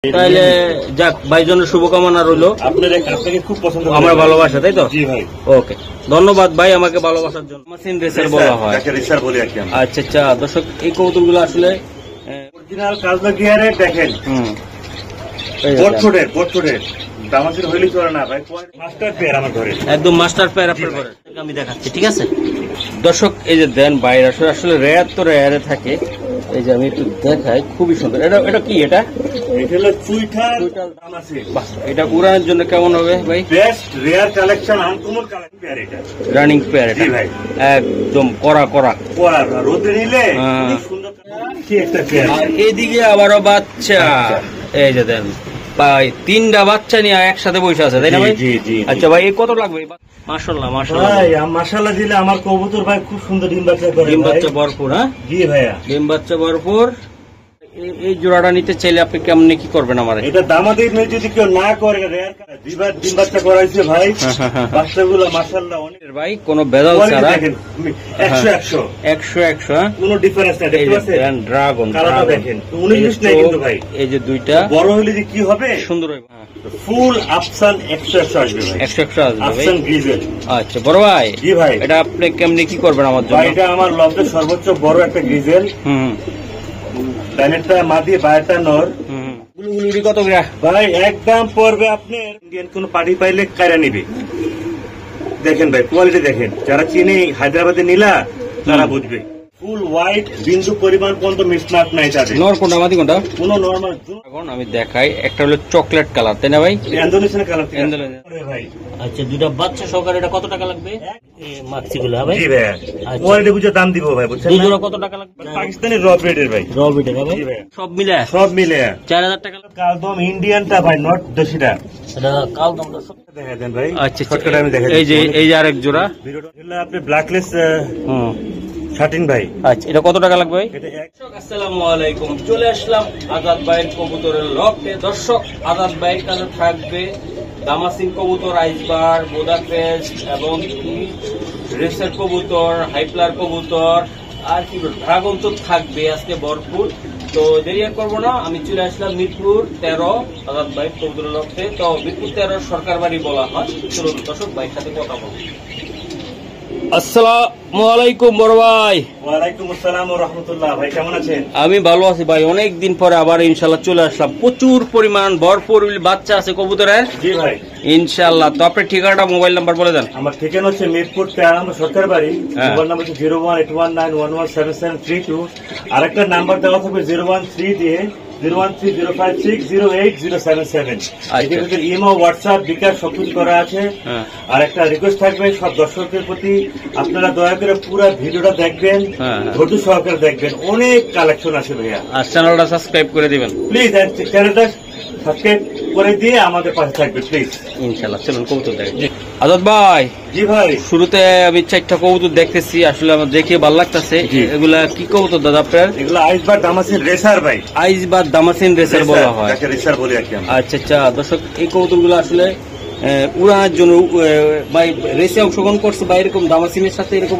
তাহলে যাক ভাইজনের শুভকামনা রইল। আপনাকে খুব পছন্দ, আমার ভালোবাসা, তাই তো? জি ভাই। ওকে, ধন্যবাদ ভাই আমাকে ভালোবাসার জন্য। দামাসিন রেসার বলা হয়। আচ্ছা আচ্ছা, দর্শক এই কবুতরগুলো আসলে অরিজিনাল কাজলা গিয়ারে দেখেন। দামাসিন হইলে চলে না ভাই, মাস্টার পেয়ার আমার ঘরে, একদম মাস্টার পেয়ার আপনার ঘরে। আমি দেখাচ্ছি, ঠিক আছে দর্শক? এই যে দেন বাইরে আসলে রেয়ার তো রেয়ারে থাকে। এই যে আমি একটু দেখাই, খুবই সুন্দর। এটা কি? এটা হলো চুইঠাল দামাসিন। এটা উড়ানোর জন্য কেমন হবে ভাই? Best rare collection, uncommon collection pair এটা, রানিং পেয়ার এটা ভাই, একদম কড়া রোদে নিলে সুন্দর একটা পেয়ার। আর এইদিকে আবারও বাচ্চা, এই যে দেন ভাই তিনটা বাচ্চা নিয়ে একসাথে বসে আছে, তাই না ভাই? আচ্ছা ভাই, এই কত লাগবে? মাশাআল্লাহ মাশাআল্লাহ ভাই, মাশাআল্লাহ দিলে আমার কবুতর ভাই খুব সুন্দর ডিম বাচ্চা করে, ডিম বাচ্চা ভরপুর। হ্যাঁ জি ভাইয়া, ডিম বাচ্চা ভরপুর। এই জোড়াটা নিতে চাইলে আপনি কেমনে কি করবেন? আমার এটা দামাদি যদি কেউ না করে, দুইবার ডিম বাচ্চা করাইছে ভাই, বাচ্চাগুলো মাশাআল্লাহ অনেক ভাই, কোনো ভেজাল ছাড়া 100 কোনো ডিফারেন্স নাই। দেখতে পাচ্ছেন ড্রাগন কালারটা দেখেন, 19 নাই কিন্তু ভাই। এই যে দুইটা বড় হলে যে কি হবে, সুন্দর হবে, ফুল আফসান 100 আসবে ভাই, 100 আসবে ভাই, আফসান গ্রিজেল। আচ্ছা বড় ভাই, জি ভাই, এটা আপনি কেমনে কি করবেন আমার জন্য? ভাই এটা আমার লফটের সর্বোচ্চ বড় একটা গ্রিজেল। ডাইনেরটা মাদি, বাইরেটা নর। গুলুগুলি কত গ্রা ভাই? একদম পড়বে আপনার ইন্ডিয়ান কোন পার্টি পাইলে কায়রা নিবে। দেখেন ভাই, কোয়ালিটি দেখেন, যারা চিনি হায়দ্রাবাদে নিলা তারা বুঝবে। ফুল হোয়াইট, বিন্দু পরিমাণ পর্যন্ত মিসমার্ক নাই তাদের। নর কোনটা মাদি কোনটা? কোন নরমাল। এখন আমি দেখাই, একটা হলো চকলেট কালার, তাই না ভাই? ইন্দোনেশিয়ান কালার ভাই। আচ্ছা, দুইটা বাচ্চা সহকারে এটা কত টাকা লাগবে? মাক্সিগুলো ভাই? জি ভাই, কোয়ালিটি বুঝে দাম দিব ভাই, বুঝছেন না? কত টাকা লাগবে? পাকিস্তানি র ব্রিডের ভাই, র ব্রিডের ভাই, সব মিলে 4000 টাকা। কালদম ইন্ডিয়ানটা ভাই, নট দেশিটা। এটা কালদম দেখা দেন ভাই। আচ্ছা, আমি দেখাই, এই যে আরেক জোড়া আপনি ব্ল্যাকলেস শার্টিন ভাই। আচ্ছা, এটা কত টাকা লাগবে ভাই? আসসালামু আলাইকুম, চলে আসলাম আজাদ ভাইয়ের কবুতরের লফটে। দর্শক, আজাদ ভাইয়ের কাছে থাকবে দামাসিন কবুতর, আইসবার, বোদাপেস্ট এবং রেসের কবুতর, হাইপ্লার কবুতর, আর কি ড্রাগন তো থাকবে আজকে ভরপুর। তো দেরি আর করবো না, আমি চলে আসলাম মিরপুর 13 আজাদ ভাইয়ের কবুতরের লফটে। তো মিরপুর 13 সরকার বাড়ি বলা হয়। চলুন দর্শক ভাইয়ের সাথে কথা বলবো। আসসালামু আলাইকুম বড় ভাই। ওয়ালাইকুম আসসালাম ওয়া রাহমাতুল্লাহ। ভাই কেমন আছেন? আমি ভালো আছি ভাই, অনেকদিন পরে আবার ইনশাআল্লাহ চলে আসলাম। প্রচুর পরিমাণ ভরপুর বাচ্চা আছে কবুতরের। জি ভাই, ইনশাআল্লাহ। তো আপনার ঠিকানাটা, মোবাইল নাম্বার বলে দেন। আমার ঠিকানা হচ্ছে মিরপুর 13 সরকার বাড়ি। মোবাইল নাম্বার হচ্ছে 01819117732। আরেকটা নাম্বার দেওয়া থাকবে 013 দিয়ে 01305608077। ইমো, হোয়াটসঅ্যাপ, বিকাশ সবকিছু করা আছে। আর একটা রিকোয়েস্ট থাকবে সব দর্শকদের প্রতি, আপনারা দয়া করে পুরো ভিডিওটা দেখবেন, ধৈর্য সহকারে দেখবেন, অনেক কালেকশন আছে ভাইয়া। আর চ্যানেলটা সাবস্ক্রাইব করে দিবেন প্লিজ, চ্যানেলটা সাবস্ক্রাইব করে দিয়ে আমাদের পাশে থাকবে প্লিজ, ইনশাআল্লাহ। চলুন কবুতর দেখেন। আজাদ ভাই, জি ভাই, শুরুতে আমি 4টা কবুতর দেখতেছি, আসলে আমার দেখে ভালো লাগতেছে। এগুলা কি কবুতর দাদা আপনার? এগুলো আইসবার দামাসিন রেসার ভাই। আইসবার দামাসিন রেসার বলা হয়। রেসার বলি আর কি। আচ্ছা আচ্ছা দর্শক, এই কবুতরগুলো আসলে উড়ানোর জন্য ভাই রেসে অংশগ্রহণ করছে বা এরকম দামাসিনের সাথে এরকম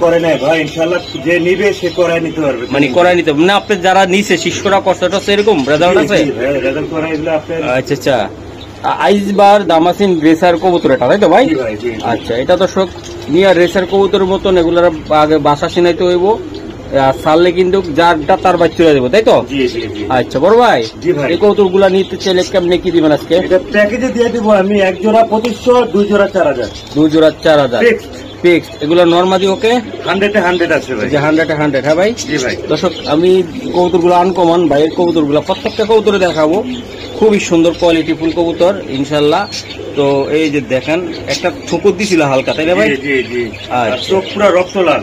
করে নেয় ভাই। ইনশাআল্লাহ যে নিবে সে করাই নিতে পারবে, মানে করাই নিতে পারবে না। আপনি যারা নিছে শিষ্যরা করছে, এরকম রেজাল্ট আছে? আচ্ছা আচ্ছা, আইসবার দামাসিন রেসার কবুতর এটা, তাই তো ভাই? আচ্ছা, এটা দর্শক নিয়ে রেসার কবুতরের মতন এগুলার আগে বাসা চিনাইতে হইব, সারলে কিন্তু যারটা তার বাচ্চা দেবো, তাই তো? আচ্ছা বড় ভাই, এই কবুতর গুলা নিতে চাইলে কেমনে কি দিবেন আজকে? প্যাকেজে দিয়ে দিব আমি, 1 জোড়া 2500, 2 জোড়া 4000। 2 জোড়া 4000 ফিক্সড। এগুলো নরমালি ওকে 100 আছে ভাই, 100 হ্যাঁ ভাই। জি ভাই। দর্শক, আমি কবুতর গুলো আনকমন ভাইয়ের কবুতর গুলো প্রত্যেকটা কবুতরে দেখাবো, খুবই সুন্দর কোয়ালিটি ফুল কবুতর ইনশাল্লাহ। তো এই যে দেখেন, একটা ঠোকর দিছিল হালকা, তাই না ভাই? জি জি। চোখ পুরো রক্তলাল,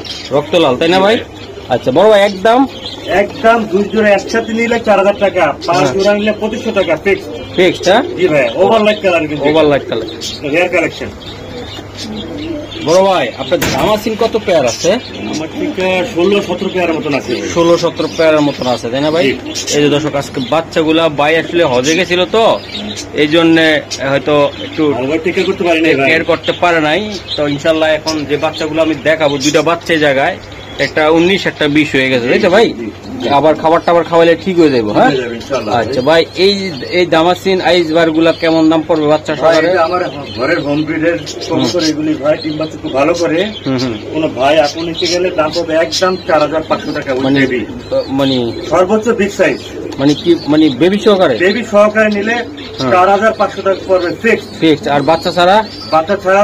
তাই না ভাই? আচ্ছা বড় ভাই, একদম 2 জোড়া একসাথে নিলে 4000 টাকা, 5 জোড়া নিলে 2500 টাকা ফিক্সড। হ্যাঁ জি ভাই, ওভারলাইট কালার, হেয়ার কালেকশন। বড় ভাই, আপনার দামাসিন কত পেয়ার আছে? আমার ঠিক 16-17 পেয়ারের মতন আছে। 16-17 পেয়ারের মতন আছে, তাই না ভাই? এই যে দর্শক, আজকে বাচ্চাগুলা ভাই আসলে হজে গেছিল, তো এই জন্য হয়তো একটু কেয়ার করতে পারে নাই। তো ইনশাল্লাহ এখন যে বাচ্চাগুলো আমি দেখাবো, 2টা বাচ্চা জায়গায় একটা 19 একটা 20 হয়ে গেছে, তাই তো ভাই? আবার খাবার টাবার খাওয়াইলে ঠিক হয়ে যাবে। হ্যাঁ, আচ্ছা ভাই, এই দামাসিন আইসবার গুলা কেমন দাম পড়বে বাচ্চা সহকারে? আমার ঘরের হোম ব্রিডের কবুতর এগুলি ভাই ডিম বাচ্চা খুব ভালো করে। কোন ভাই আপনি নিতে গেলে দাম পড়বে একদম 4500 টাকা। মানে সর্বোচ্চ বিগ সাইজ, মানে কি, মানে বেবি সহকারে? বেবি সহকারে নিলে 4500 টাকা পড়বে ফিক্সড। আর বাচ্চা ছাড়া? বাচ্চা ছাড়া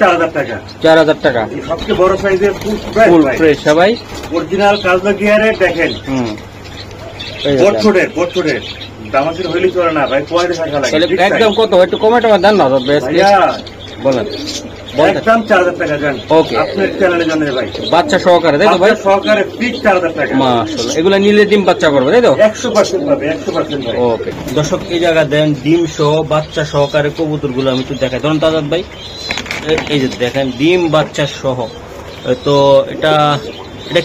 4000 টাকা। 4000 টাকা। সবচেয়ে বড় সাইজের ফুল ফ্রেশ ভাই, অরিজিনাল কাজলা গিয়ারে। দেখেন বোটছোটের দামাসির হইলে চলে না ভাই, 35 টাকা লাগে। একদম কত একটু কমে টমে দেন না বলেন? একদম 4000 টাকা দেন। ওকে, আপনার চ্যানেলের জন্য ভাই বাচ্চা সহকারে, তাই তো ভাই? সহকারে ফিক্স 4000 টাকা। মাশাআল্লাহ, এগুলা নিলে ডিম বাচ্চা করবে, তাই তো? 100% পাবে, 100% ভাই। ওকে দর্শক, এই জায়গা দেন ডিম সহ বাচ্চা সহকারে কবুতর গুলো আমি একটু দেখাই। ধরুন আজাদ ভাই, এই যে দেখেন ডিম বাচ্চা সহ। তো এটা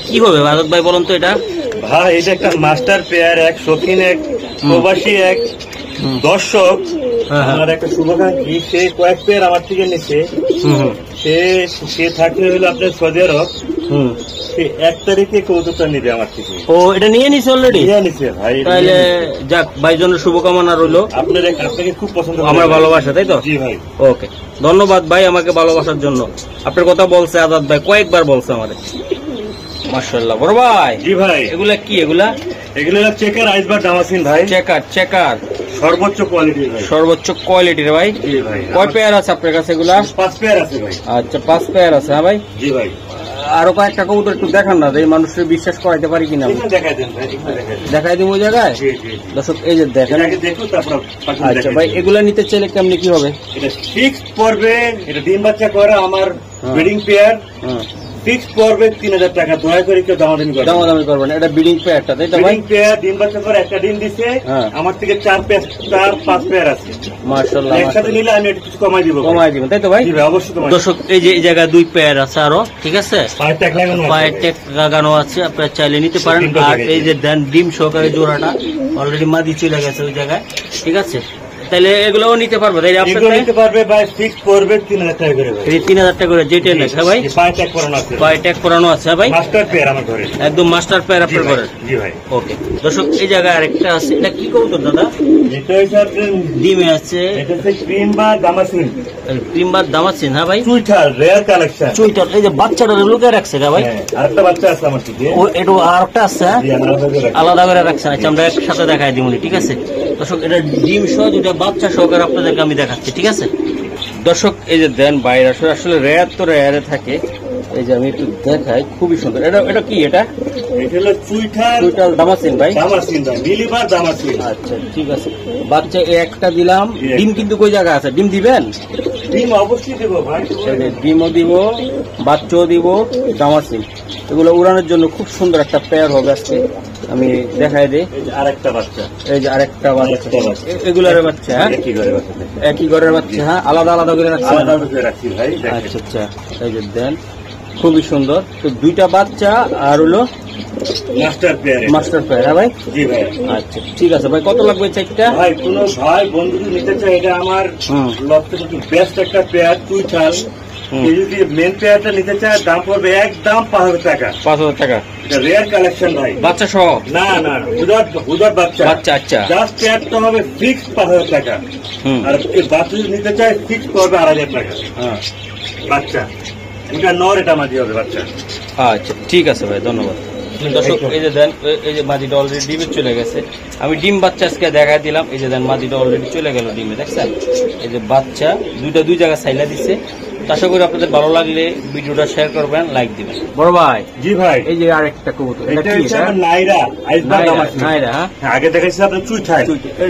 কি হবে আজাদ ভাই বলুন তো? এটা ভাই এটা একটা মাস্টার পেয়ার, এক শৌখিন, এক প্রবাসী, এক দর্শক, আমার একটা শুভাকাঙ্ক্ষী। সে কয়েক পেয়ার আমার থেকে নিচ্ছে। সে থাকলে হলো আপনার সৌদি আরব। সে 1 তারিখে কবুতরটা নিবে আমার থেকে। ও, এটা নিয়ে নিছে অলরেডি? নিয়ে নিছে ভাই। তাহলে যাক, ভাই জন্য শুভকামনা রইলো। আপনাকে খুব পছন্দ, আমার ভালোবাসা, তাই তো? জি ভাই। ওকে, ধন্যবাদ ভাই আমাকে ভালোবাসার জন্য। আপনার কথা বলছে আজাদ ভাই, কয়েকবার বলছে আমাদের। মাশাআল্লাহ বড় ভাই। জি ভাই। এগুলা কি? এগুলা চেকার আইসবার দামাসিন ভাই। চেকার সর্বোচ্চ কোয়ালিটির ভাই। সর্বোচ্চ কোয়ালিটির ভাই। জি ভাই। কয় পেয়ার আছে আপনার কাছে এগুলা? 5 পেয়ার আছে ভাই। আচ্ছা, 5 পেয়ার আছে। হ্যাঁ ভাই। জি ভাই। আরো কয়েকটা কবুতর একটু দেখান না, এই মানুষের বিশ্বাস করাইতে পারি কিনা। দেখাই দিব ওই জায়গায়। দর্শক এই যে দেখেন। আচ্ছা ভাই, এগুলা নিতে চাইলে কেমনি কি হবে? এটা ফিক্সড পড়বে, এটা ডিম বাচ্চা করা আমার ব্রিডিং পেয়ার। ফিক্সড পড়বে 3000 টাকা। দয়া করে কেউ দামাদামি করবেন। এটা ব্রিডিং পেয়ারটা, তাই তো ভাই? ব্রিডিং পেয়ার, ডিম বাচ্চা করে একটা ডিম দিছে। আমার থেকে 4-5 পেয়ার আছে। মাশাআল্লাহ, একসাথে নিলে আমি একটু কিছু কমাই দিব, তাই তো ভাই? অবশ্যই। দর্শক এই যে এই জায়গায় 2 পেয়ার আছে আরো, ঠিক আছে? পায়ের ট্যাগ লাগানো আছে, আপনারা চাইলে নিতে পারেন। আর এই যে দেন ডিম সহকারে জোড়াটা অলরেডি মাদি চলে গেছে ওই জায়গায়, ঠিক আছে? তাহলে এগুলোও নিতে পারবে, তাই? এগুলো নিতে পারবে ভাই। ফিক্স পড়বে 3000 টাকা করে ভাই। 3000 টাকা করে যেটা নেই। হ্যাঁ ভাই, পায়ে ট্যাগ করানো আছে। পায়ে ট্যাগ করানো আছে। হ্যাঁ ভাই, মাস্টার পেয়ার আমার ঘরে, একদম মাস্টার পেয়ার আপনার ঘরে। জি ভাই। ওকে দর্শক, এই জায়গায় আরেকটা আছে। এটা কি কবুতর দাদা? এটা হচ্ছে আপনার ডিমে আছে। এটা হচ্ছে ক্রিম বা দামাসিন। হ্যাঁ ভাই। চুইঠাল রেয়ার কালেকশন। চুইঠাল, এই যে বাচ্চাটা লুকিয়ে রাখছে। হ্যাঁ ভাই, আরেকটা বাচ্চা আছে আমার থেকে। এটা আরেকটা আছে, আলাদা করে রাখছে। আচ্ছা, আমরা একসাথে দেখাই দিব, ঠিক আছে? দর্শক, এটা ডিম সহ দুটা বাচ্চা সহকারে আপনাদেরকে আমি দেখাচ্ছি, ঠিক আছে? দর্শক এই যে দেন বাইরে আসলে রেয়ার তো রেয়ারে থাকে। এই যে আমি একটু দেখাই, খুবই সুন্দর। এটা কি? এটা হলো চুইঠাল দামাসিন ভাই। মিলিবার দামাসিন। আচ্ছা ঠিক আছে, বাচ্চা একটা দিলাম। ডিম কিন্তু কই জায়গা আছে? ডিম দিবেন? ডিম অবশ্যই দেবো ভাই। ডিমও দিব, বাচ্চাও দিব, দামাসিন। এগুলো উড়ানোর জন্য খুব সুন্দর একটা পেয়ার হবে। আজকে আমি দেখাই দিই। আরেকটা বাচ্চা, এই যে আরেকটা বাচ্চা। এগুলোর বাচ্চা একই ঘরের বাচ্চা। হ্যাঁ, আলাদা আলাদা করে রাখছি ভাই। আচ্ছা আচ্ছা, এই যে দেন খুবই সুন্দর। তো 2টা বাচ্চা আর হলো মাস্টার পেয়ার। হ্যাঁ ভাই। জি ভাই। আচ্ছা ঠিক আছে ভাই, কত লাগবে চারটা? ভাই কোন ভাই বন্ধু নিতে চাই, এটা আমার লক্ষ্যে বেস্ট একটা পেয়ার চুইঠাল। যদি মেন পেয়ারটা নিতে চায় দাম পড়বে একদম 5000 টাকা। 5000 টাকা। এটা রেয়ার কালেকশন ভাই। বাচ্চা সহ? না, হুদার বাচ্চা। আচ্ছা, জাস্ট পেয়ারটা হবে ফিক্সড 5000 টাকা। আর বাচ্চা যদি নিতে চায় ফিক্সড পড়বে 2000 টাকা। বাচ্চা এটা নর, এটা মাঝি হবে বাচ্চা। আচ্ছা ঠিক আছে ভাই, ধন্যবাদ। দর্শক এই যে দেন, এই যে মাদিটা অলরেডি ডিমে চলে গেছে। আমি ডিম বাচ্চা আজকে দেখা দিলাম। এই যে দেন মাদিটা অলরেডি চলে গেল ডিমে, দেখছেন? এই যে বাচ্চা দুই জায়গায় সাইলা দিচ্ছে। আশা করি আপনাদের ভালো লাগলে ভিডিওটা শেয়ার করবেন, লাইক দিবেন। বড় ভাই। জি ভাই। এই যে আরেকটা কবুতর, এটা হচ্ছে নাইরা। নাইরা আগে দেখাইছি আপনার চুইঠাল।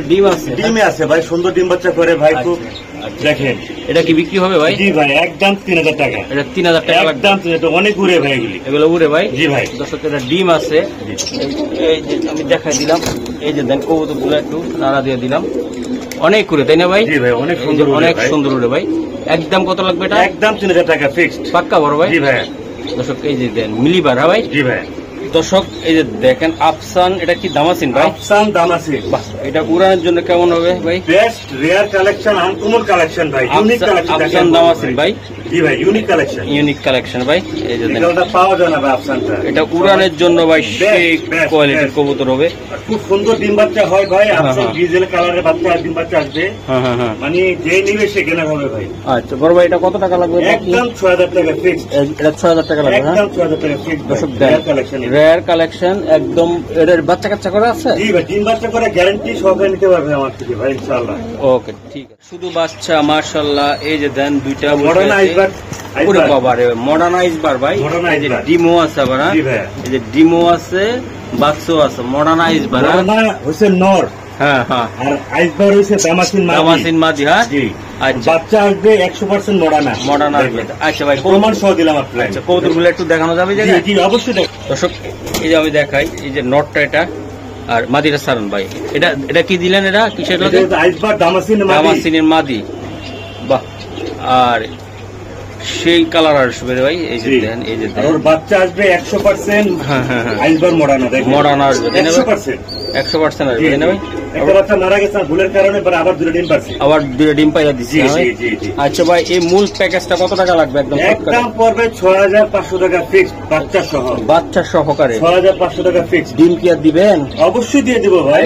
ডিম আছে? ডিমে আছে ভাই, সুন্দর ডিম বাচ্চা করে ভাই। খুব দেখেন। এটা কি বিক্রি হবে ভাই? জি ভাই, একদম 3000 টাকা। এটা 3000 টাকা একদম। অনেক উড়ে ভাই এগুলো উড়ে ভাই। জি ভাই। দর্শক এটা ডিম আছে। এই যে আমি দেখাই দিলাম। এই যে দেন কবুতর গুলো একটু নাড়া দিয়ে দিলাম। অনেক উড়ে, তাই না ভাই? জি ভাই, অনেক সুন্দর উড়ে ভাই। একদম কত লাগবে এটা? একদম 3000 টাকা ফিক্সড। পাক্কা বড় ভাই? জি ভাই। দর্শক এই যে দেন মিলিবার। হ্যাঁ ভাই। জি ভাই। দর্শক এই যে দেখেন আফসান, এটা কি দামাসিন ভাই? আফসান দামাসিন। এটা উড়ানের জন্য কেমন হবে ভাই? Best rare collection, uncommon collection ভাই, ইউনিক কালেকশন। আফসান দামাসিন ভাই? জি ভাই, ইউনিক কালেকশন। ইউনিক কালেকশন ভাই। এই যে এটা পাওয়া যায় না ভাই আফসানটা। এটা উড়ানের জন্য ভাই সেই কোয়ালিটির কবুতর হবে। খুব সুন্দর ডিম বাচ্চা হয় ভাই। আফসান ডিজেল কালারের বাচ্চা, ডিম বাচ্চা আসবে। মানে যে নিবে সে কেনা হবে ভাই। আচ্ছা বড় ভাই, এটা কত টাকা লাগবে? একদম 6000 টাকা ফিক্সড। এটা 6000 টাকা লাগবে। একদম 6000 টাকা ফিক্সড। রেয়ার কালেকশন একদম। এর বাচ্চা কাচ্চা করা আছে? জি ভাই, ডিম বাচ্চা করে গ্যারান্টি সহকারে নিতে পারবে আমার থেকে ভাই ইনশাআল্লাহ। ওকে ঠিক আছে। শুধু বাচ্চা মাশাআল্লাহ। এই যে দেন দুইটা মডার্ন আইসবার। ওরে বাবা রে, মডার্ন আইসবার ভাই। এই যে ডিমো আছে আবার। জি ভাই, এই যে ডিমো আছে, বাক্সও আছে। মডার্ন আইসবার। মডার্ন হইছে নর। হ্যাঁ হ্যাঁ। আর আইসবার হইছে দামাসিন মাদি। দামাসিন মাদি। হ্যাঁ জি। আচ্ছা, বাচ্চা আসবে 100% মডার্ন। মডার্ন আসবে। আচ্ছা ভাই, প্রমাণ সহ দিলাম আপনাকে। আচ্ছা, কবুতরগুলো একটু দেখানো যাবে? জি জি অবশ্যই। দর্শক এই যে আমি দেখাই, এই যে নটটা এটা আর মাদিটা সারন ভাই। এটা এটা কি দিলেন? এটা কিসের লগে? আইসবার দামাসিন মাদি। দামাসিনের মাদি। বাহ, আর সেই কালার আসবে ভাই। এই যে দেন, এই যে দেন, ওর বাচ্চা আসবে 100%। হ্যাঁ হ্যাঁ হ্যাঁ, আইসবার মডার্ন দেখেন। মডার্ন আসবে 100%। 100% আসবে তাই না ভাই? একটা বাচ্চা মারা গেছে ভুলের কারণে, আবার দুটো ডিম পারছে। আবার দুটো ডিম পাইয়া দিচ্ছি। জি জি জি। আচ্ছা ভাই, এই মূল প্যাকেজটা কত টাকা লাগবে? একদম একদম পড়বে 6500 টাকা ফিক্সড, বাচ্চা সহ। বাচ্চা সহকারে 6500 টাকা ফিক্সড। ডিম কি আর দিবেন? অবশ্যই দিয়ে দেবো ভাই।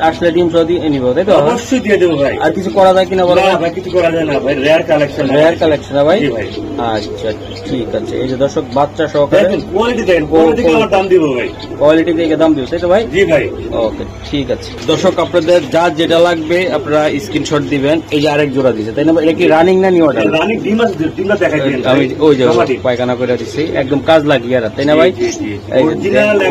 আসলে ডিম সহ দিয়ে নিব তাই তো? অবশ্যই দিয়ে দেবো ভাই। আর কিছু করা যায় কিনা বলো? না ভাই, কিছু করা যায় না ভাই, রেয়ার কালেকশন। রেয়ার কালেকশন ভাই। জি ভাই। আচ্ছা ঠিক আছে। এই যে দর্শক বাচ্চা সহকারে দেখেন কোয়ালিটি, দেখেন কোয়ালিটি আমার দাম দিব ভাই। কোয়ালিটি দেখে দাম দিব তাই তো ভাই? জি ভাই। ওকে ঠিক আছে। দর্শক আপনাদের যা যেটা লাগবে আপনারা স্ক্রিনশট দিবেন। এই যে আরেক জোড়া দিছে তাই না? এটা কি রানিং না নিউ অর্ডার? রানিং ডিম আছে, ডিমটা দেখাই দিন। আমি ওই যে পায়খানা করে দিছি, একদম কাজ লাগিয়ে তাই না ভাই?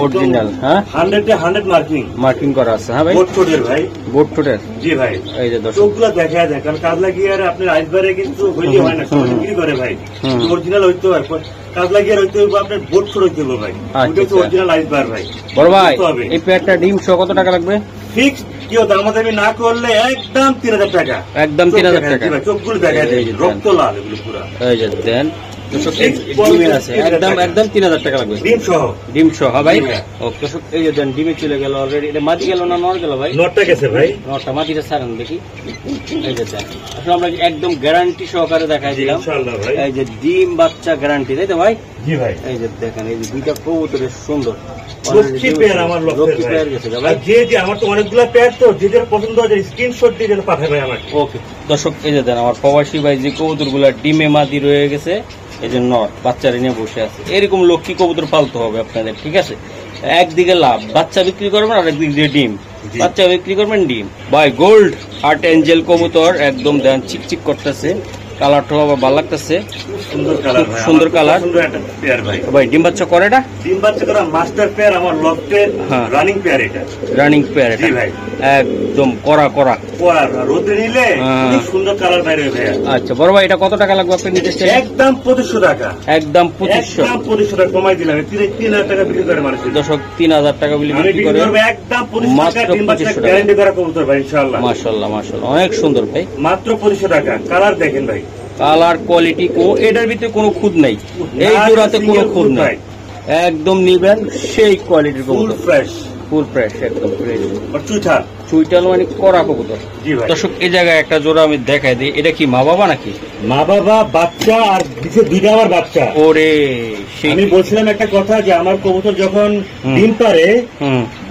অরিজিনাল। হ্যাঁ 100 মার্কিং মার্কিং করা আছে। হ্যাঁ ভাই, বোট টোটের ভাই। বোট টোটের। জি ভাই। এই যে দর্শক চোখগুলো দেখা যায়, কারণ কাজ লাগিয়ে আর আপনার আইসবারে কিন্তু হইলে হয় না, সবাই বিক্রি করে ভাই। অরিজিনাল হইতে হয়, কাজ লাগিয়ে হইতে হবে আপনার বোট ছোট হইতে হবে ভাই। ওটা হচ্ছে অরিজিনাল আইসবার ভাই। বড় ভাই, এই পেয়ারটা ডিম সহ কত টাকা লাগবে? ফিক্স কেউ দামাদামি না করলে একদম 3000 টাকা। একদম 3000 টাকা। চোখগুলো দেখা যায়, রক্ত লাল এগুলো পুরো। এই যে দেন ডিমের আছে, একদম একদম 3000 টাকা লাগবে ডিম সহ। ডিম সহ ভাই। ওকে দর্শক এই যে দেন ডিমে চলে গেল অলরেডি। এটা মাটি গেল না নর গেল ভাই? নরটা গেছে ভাই। নরটা মাটিটা ছাড়েন দেখি। এই যে দেন, আসলে আমরা একদম গ্যারান্টি সহকারে দেখাই দিলাম। ইনশাআল্লাহ ভাই। এই যে ডিম বাচ্চা গ্যারান্টি তাই তো ভাই? জি ভাই। এই যে দেখেন, এই যে দুইটা কবুতরের সুন্দর লক্ষ্মী পেয়ার আমার লক্ষ্মী পেয়ার গেছে ভাই। যে যে আমার তো অনেকগুলো পেয়ার, তো যে যে পছন্দ হয় স্ক্রিনশট দিয়ে যেন পাঠাবে ভাই আমাকে। ওকে দর্শক এই যে দেন আমার প্রবাসী ভাই যে কবুতরগুলো ডিমে মাদি রয়ে গেছে, এই যে নর বাচ্চারা নিয়ে বসে আছে। এরকম লক্ষ্মী কবুতর পালতে হবে আপনাদের, ঠিক আছে? একদিকে লাভ, বাচ্চা বিক্রি করবেন, আর একদিক দিয়ে ডিম। বাচ্চা বিক্রি করবেন, ডিম। ভাই গোল্ড হার্ট এঞ্জেল কবুতর একদম দেন চিকচিক করতেছে, কালারটাও আবার ভালো লাগতেছে। সুন্দর কালার ভাই, সুন্দর কালার। সুন্দর একটা পেয়ার ভাই। ভাই ডিম বাচ্চা করে এটা? ডিম বাচ্চা করা মাস্টার পেয়ার আমার লফটের রানিং পেয়ার। এটা রানিং পেয়ার। জি ভাই, একদম করা করা করা রোদে নিলে খুব সুন্দর কালার বাইরে ভাই। আচ্ছা বড় ভাই, এটা কত টাকা লাগবে আপনি নিতে চাই? একদম 2500 টাকা। একদম 2500। একদম 2500 টাকা কমাই দিলাম। 3000 টাকা বিক্রি করে মানুষ। দর্শক 3000 টাকা বিক্রি করে একদম 2500 টাকা ডিম বাচ্চা গ্যারান্টি করা কবুতর ভাই ইনশাআল্লাহ। মাশাআল্লাহ মাশাআল্লাহ, অনেক সুন্দর ভাই। মাত্র 2500 টাকা। কালার দেখেন ভাই, কালার কোয়ালিটি এটার ভিতরে কোনো খুদ নাই, এই জোড়াতে কোনো খুদ নাই। একদম নিবেন সেই কোয়ালিটির ফুল ফ্রেশ। ফুল ফ্রেশ একদম ফ্রেশ। চুইঠাল চুইটাল মানে কড়া কবুতর। জি ভাই। দর্শক এই জায়গায় একটা জোড়া আমি দেখাই দিই। এটা কি মা বাবা নাকি? মা বাবা, বাচ্চা, আর দিছে দুইটা আমার বাচ্চা। ওরে আমি বলছিলাম একটা কথা, যে আমার কবুতর যখন ডিম পারে,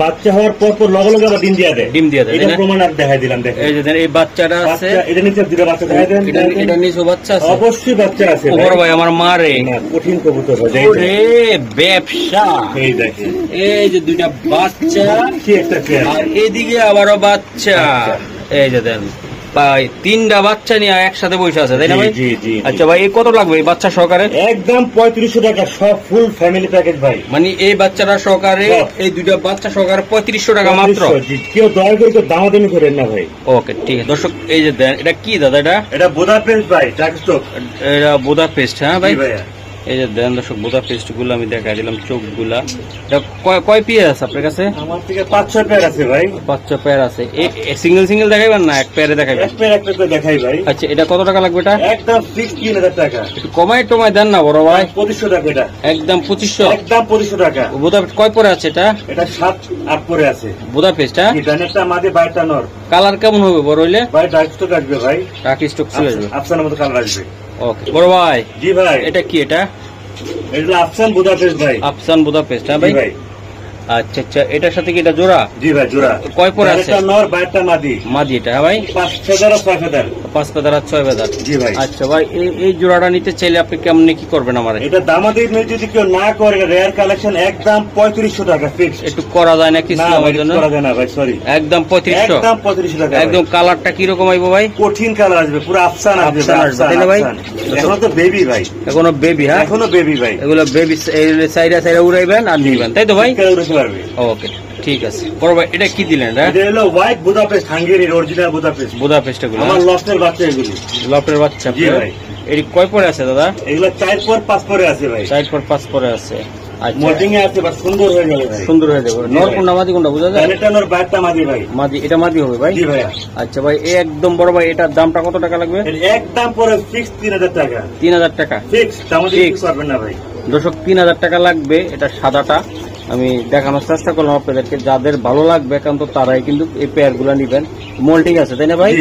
বাচ্চা হওয়ার পর পর লগে লগে আবার ডিম দিয়ে দেয়। ডিম দিয়ে দেয়, এটা প্রমাণ আর দেখাই দিলাম। দেখেন এই যে দেন, এই বাচ্চাটা আছে। এটা নিচে দুটো বাচ্চা দেখাই দেন। এটা নিচে বাচ্চা আছে? অবশ্যই বাচ্চা আছে। বড় ভাই আমার মারে কঠিন কবুতর। ওরে ব্যবসা। এই দেখেন, এই যে দুইটা বাচ্চা, কি একটা পেয়ার। আর এদিকে আবারও বাচ্চা। এই যে দেন ভাই, তিনটা বাচ্চা নিয়ে একসাথে বসে আছে তাই না ভাই? জি জি। আচ্ছা ভাই, এই কত লাগবে এই বাচ্চা সহকারে? একদম 3500 টাকা, সব ফুল ফ্যামিলি প্যাকেজ ভাই। মানে এই বাচ্চাটা সহকারে, এই দুইটা বাচ্চা সহকারে 3500 টাকা মাত্র। কেউ দয়া করে কেউ দামাদামি করেন না ভাই। ওকে ঠিক আছে দর্শক এই যে দেন, এটা কি দাদা? এটা বুদাপেস্ট ভাই, ডার্ক স্টক। এটা বুদাপেস্ট। হ্যাঁ ভাই, এই যে দেন দর্শক বোদা পেস্ট গুলো আমি দেখাই দিলাম, চোখ গুলা কয় পেয়ার আছে আপনার কাছে? আমার থেকে 5-6 পেয়ার আছে ভাই। 5-6 পেয়ার আছে। সিঙ্গেল সিঙ্গেল দেখাইবেন না এক পেয়ারে দেখাইবেন? এক পেয়ার দেখাই ভাই। আচ্ছা এটা কত টাকা লাগবে? এটা একদম ফিক্স 3000 টাকা। একটু কমাই টমাই দেন না বড় ভাই। 2500 টাকা এটা। একদম 2500। একদম 2500 টাকা। বোদা পেস্ট কয় পরে আছে এটা? এটা 7-8 পরে আছে বোদা পেস্ট। হ্যাঁ ডানেরটা মাঝে বাইরটা নর। কালার কেমন হবে বড় হইলে? ভাই ডার্ক স্টক আসবে ভাই, ডার্ক স্টক চলে আসবে, আফসানের মতো কালার আসবে। ওকে বড় ভাই। জি ভাই। এটা কি? এটা আফসান বুদাপেস্ট ভাই। আফসান বুদাপেস্ট। হ্যাঁ ভাই। আচ্ছা আচ্ছা, এটার সাথে কি এটা জোড়া? জি ভাই জোড়া। কয় পরে আছে? একটা নর বাইরটা মাদি। মাদি এটা। হ্যাঁ ভাই। 5 ফেদার 6 ফেদার। 5 ফেদার আর 6 ফেদার। জি ভাই। আচ্ছা ভাই, এই জোড়াটা নিতে চাইলে আপনি কেমনে কি করবেন আমারে? এটা দামাদি যদি কেউ না করে, রেয়ার কালেকশন একদম 3500 টাকা ফিক্স। একটু করা যায় না কিছু আমার জন্য? করা যায় না ভাই, সরি। একদম 3500। একদম 3500 টাকা। একদম কালারটা কি রকম আইবো ভাই? কঠিন কালার আসবে, পুরো আফসান আসবে তাই না ভাই? এখনো তো বেবি ভাই। এখনো বেবি? হ্যাঁ এখনো বেবি ভাই। এগুলো বেবি সাইডে সাইডে উড়াইবেন আর নিবেন, তাই তো ভাই? উড়াতে পারবে। ওকে ঠিক আছে বড় ভাই। এটা কি দিলেন? এটা হলো হোয়াইট বুদাপেস্ট, হাঙ্গেরির অরিজিনাল বুদাপেস্ট। বুদাপেস্ট এগুলো আমার লফটের বাচ্চা এগুলো। লফটের বাচ্চা। জি ভাই। এর কয় পরে আছে দাদা? এগুলো 4 পর 5 পরে আছে ভাই। 4 পর 5 পরে আছে। আচ্ছা মোল্ডিং এ আছে, বাট সুন্দর হয়ে যাবে ভাই। সুন্দর হয়ে যাবে। নর কোনটা মাদি কোনটা বোঝা যায়? এটা নর বাইরটা মাদি ভাই। মাদি। এটা মাদি হবে ভাই? জি ভাই। আচ্ছা ভাই, এই একদম বড় ভাই, এটার দামটা কত টাকা লাগবে? একদম পরে ফিক্স 3000 টাকা। 3000 টাকা ফিক্স, আমাদের কিছু করবেন না ভাই। দর্শক 3000 টাকা লাগবে। এটা সাদাটা আমি দেখানোর চেষ্টা করলাম আপনাদেরকে, যাদের ভালো লাগবে একান্ত তারাই কিন্তু এই পেয়ার গুলা নিবেন। মোল্টিং আছে তাই না ভাই?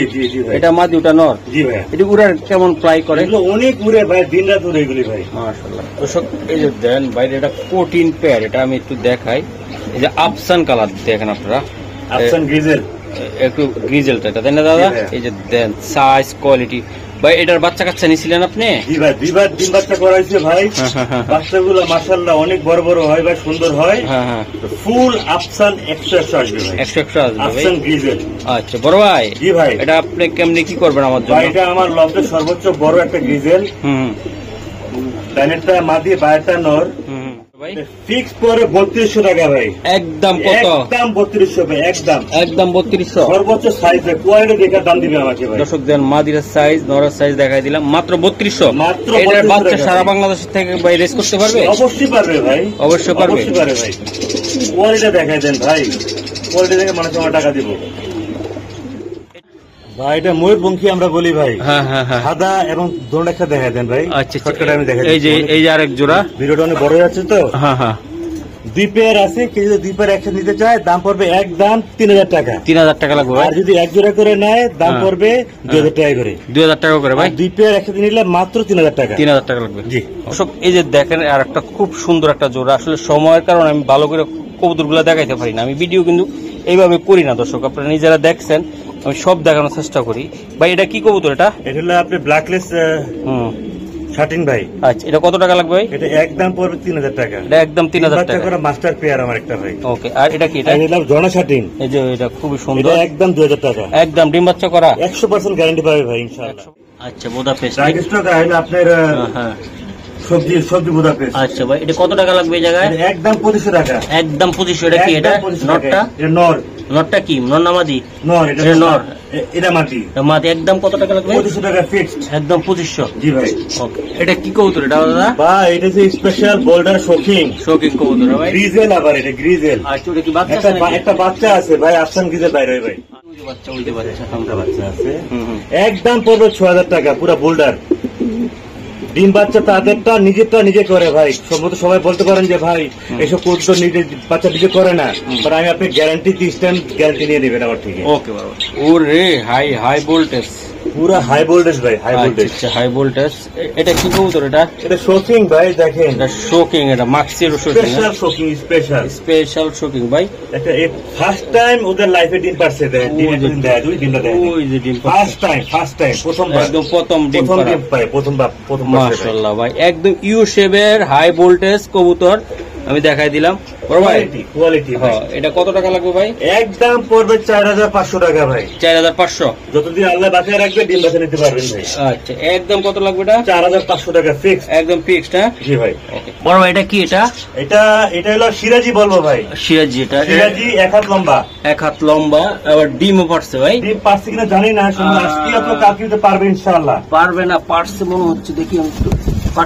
এটা মাদি, ওটা নর। জি ভাই। এটা উড়ার কেমন ফ্লাই করে? অনেক উড়ে ভাই, দিন রাত উড়ে এগুলি ভাই। মাশাআল্লাহ। দর্শক এই যে দেন ভাই, এটা 14 পেয়ার। এটা আমি একটু দেখাই। এই যে আফসান কালার দেখেন আপনারা, আফসান গ্রিজেল, একটু গ্রিজেলটা তাই না দাদা? এই যে দেন সাইজ কোয়ালিটি ভাই। এটার বাচ্চা কাচ্চা নিছিলেন আপনি? জি ভাই, 2 বার 3 বাচ্চা করাইছে ভাই। বাচ্চাগুলো মাশাআল্লাহ অনেক বড় বড় হয় ভাই, সুন্দর হয়। হ্যাঁ হ্যাঁ। ফুল আফসান 100 আসবে ভাই। 100 আসবে ভাই। আফসান গ্রিজেল। আচ্ছা বড় ভাই। জি ভাই। এটা আপনি কেমনে কি করবেন আমার জন্য? ভাই এটা আমার লফটের সর্বোচ্চ বড় একটা গ্রিজেল। ডানেরটা মাদি, বাইরটা নর। ফিক্স পরে 3200 টাকা ভাই। একদম কত? একদম 3200 ভাই। একদম 3200 সর্বোচ্চ সাইজ। কোয়ালিটি দেখে দাম দিবে আমাকে ভাই। দর্শক দেন মাদির সাইজ, নরের সাইজ দেখাই দিলাম, মাত্র 3200। মাত্র এটার বাচ্চা সারা বাংলাদেশ থেকে ভাই রেস করতে পারবে? অবশ্যই পারবে ভাই, অবশ্যই পারবে ভাই। কোয়ালিটি দেখাই দেন ভাই, কোয়ালিটি দেখে মানুষ আমার টাকা দিব ভাই। এটা ময়ূরপঙ্খী আমরা বলি ভাই। হ্যাঁ হ্যাঁ হ্যাঁ। সাদা এবং দোনটা দেখাই দেন ভাই। আচ্ছা আমি দেখাই। এই যে আরেক জোড়া। ভিডিওটা অনেক বড় যাচ্ছে তো। হ্যাঁ হ্যাঁ। 2 পেয়ার আছে, কেউ যদি 2 পেয়ার একসাথে নিতে চায় দাম পড়বে একদম 3000 টাকা। 3000 টাকা লাগবে। আর যদি এক জোড়া করে নেয় দাম পড়বে 2000 টাকা করে। 2000 টাকা করে ভাই। 2 পেয়ার একসাথে নিলে মাত্র 3000 টাকা। 3000 টাকা লাগবে। জি। দর্শক এই যে দেখেন আর একটা খুব সুন্দর একটা জোড়া। আসলে সময়ের কারণে আমি ভালো করে কবুতরগুলো দেখাইতে পারি না, আমি ভিডিও কিন্তু এইভাবে করি না দর্শক, আপনারা নিজেরা দেখছেন আমি সব দেখানোর চেষ্টা করি। ভাই এটা কি কবুতর? এটা হলো আপনি ব্ল্যাকলেস শাটিন ভাই। আচ্ছা এটা কত টাকা লাগবে ভাই? এটা একদম পড়বে 3000 টাকা। এটা একদম 3000 টাকা করে মাস্টার পেয়ার আমার একটা ভাই। ওকে। আর এটা কি? এটা জনা শাটিন। এই যে এটা খুবই সুন্দর। এটা একদম 2000 টাকা। একদম ডিম বাচ্চা করা 100% গ্যারান্টি পাবে ভাই ইনশাআল্লাহ। আচ্ছা বুদাপেস্ট। ডার্ক স্টক হলো আপনার হ্যাঁ সবজি বুদাপেস্ট। আচ্ছা ভাই এটা কত টাকা লাগবে এই জায়গায়? একদম 2500 টাকা। একদম 2500। এটা কি? এটা নটটা? এটা নর। নটটা কি? নর না মাদি? নর। এটা নর। এটা মাদি। মাদি। একদম কত টাকা লাগবে? 2500 টাকা ফিক্সড। একদম 2500। জি ভাই। ওকে। এটা কি কবুতর এটা দাদা? ভাই এটা যে স্পেশাল বোল্ডার শোকিং কবুতর ভাই। গ্রিজেল। আবার এটা গ্রিজেল। আচ্ছা ওটা কি বাচ্চা আছে? একটা বাচ্চা আছে ভাই, আফসান গ্রিজেল বাইরে ভাই। বাচ্চা উল্টে বাচ্চা বাচ্চা আছে। একদম পড়বে 6000 টাকা পুরো বোল্ডার। ডিম বাচ্চা তাদেরটা নিজেরটা নিজে করে ভাই। সম্ভবত সবাই বলতে পারেন যে ভাই এসব কোর্স তো নিজে বাচ্চা নিজে করে না, বাট আমি আপনি গ্যারান্টি দিচ্ছেন, গ্যারান্টি নিয়ে নেবেন আমার থেকে। ওকে বাবা। ওরে হাই ভোল্টেজ, পুরো হাই ভোল্টেজ ভাই, হাই ভোল্টেজ। আচ্ছা হাই ভোল্টেজ। এটা কি কবুতর? এটা শোকিং ভাই, দেখেন এটা শোকিং। এটা মাক্সির স্পেশাল শোকিং, স্পেশাল শোকিং ভাই। এটা ফার্স্ট টাইম ওদের লাইফে ডিম পারছে। ডিমটা দেয় ওই যে ডিম ফার্স্ট টাইম প্রথমবার, একদম প্রথম ডিম পায়, প্রথমবার। মাশাআল্লাহ ভাই, একদম ইউ শেপের হাই ভোল্টেজ কবুতর আমি দেখাই দিলাম। কোয়ালিটি। হ্যাঁ এটা কত টাকা লাগবে ভাই? একদম পড়বে 4500 টাকা ভাই। 4500। যতদিন আল্লাহ বাঁচিয়ে রাখবে ডিম বাচ্চা নিতে পারবেন ভাই। আচ্ছা একদম কত লাগবে? এটা 4500 টাকা ফিক্স। একদম ফিক্সড। হ্যাঁ জি ভাই। ওকে বড় ভাই এটা কি? এটা হলো সিরাজি বলবো ভাই। সিরাজি। এটা সিরাজি 1 হাত লম্বা। 1 হাত লম্বা। আবার ডিমও পারছে ভাই। ডিম পারছে কিনা জানি না, শুধু আজকে তো কালকে পারবে ইনশাআল্লাহ। পারবে না, পারছে মনে হচ্ছে। দেখি আমি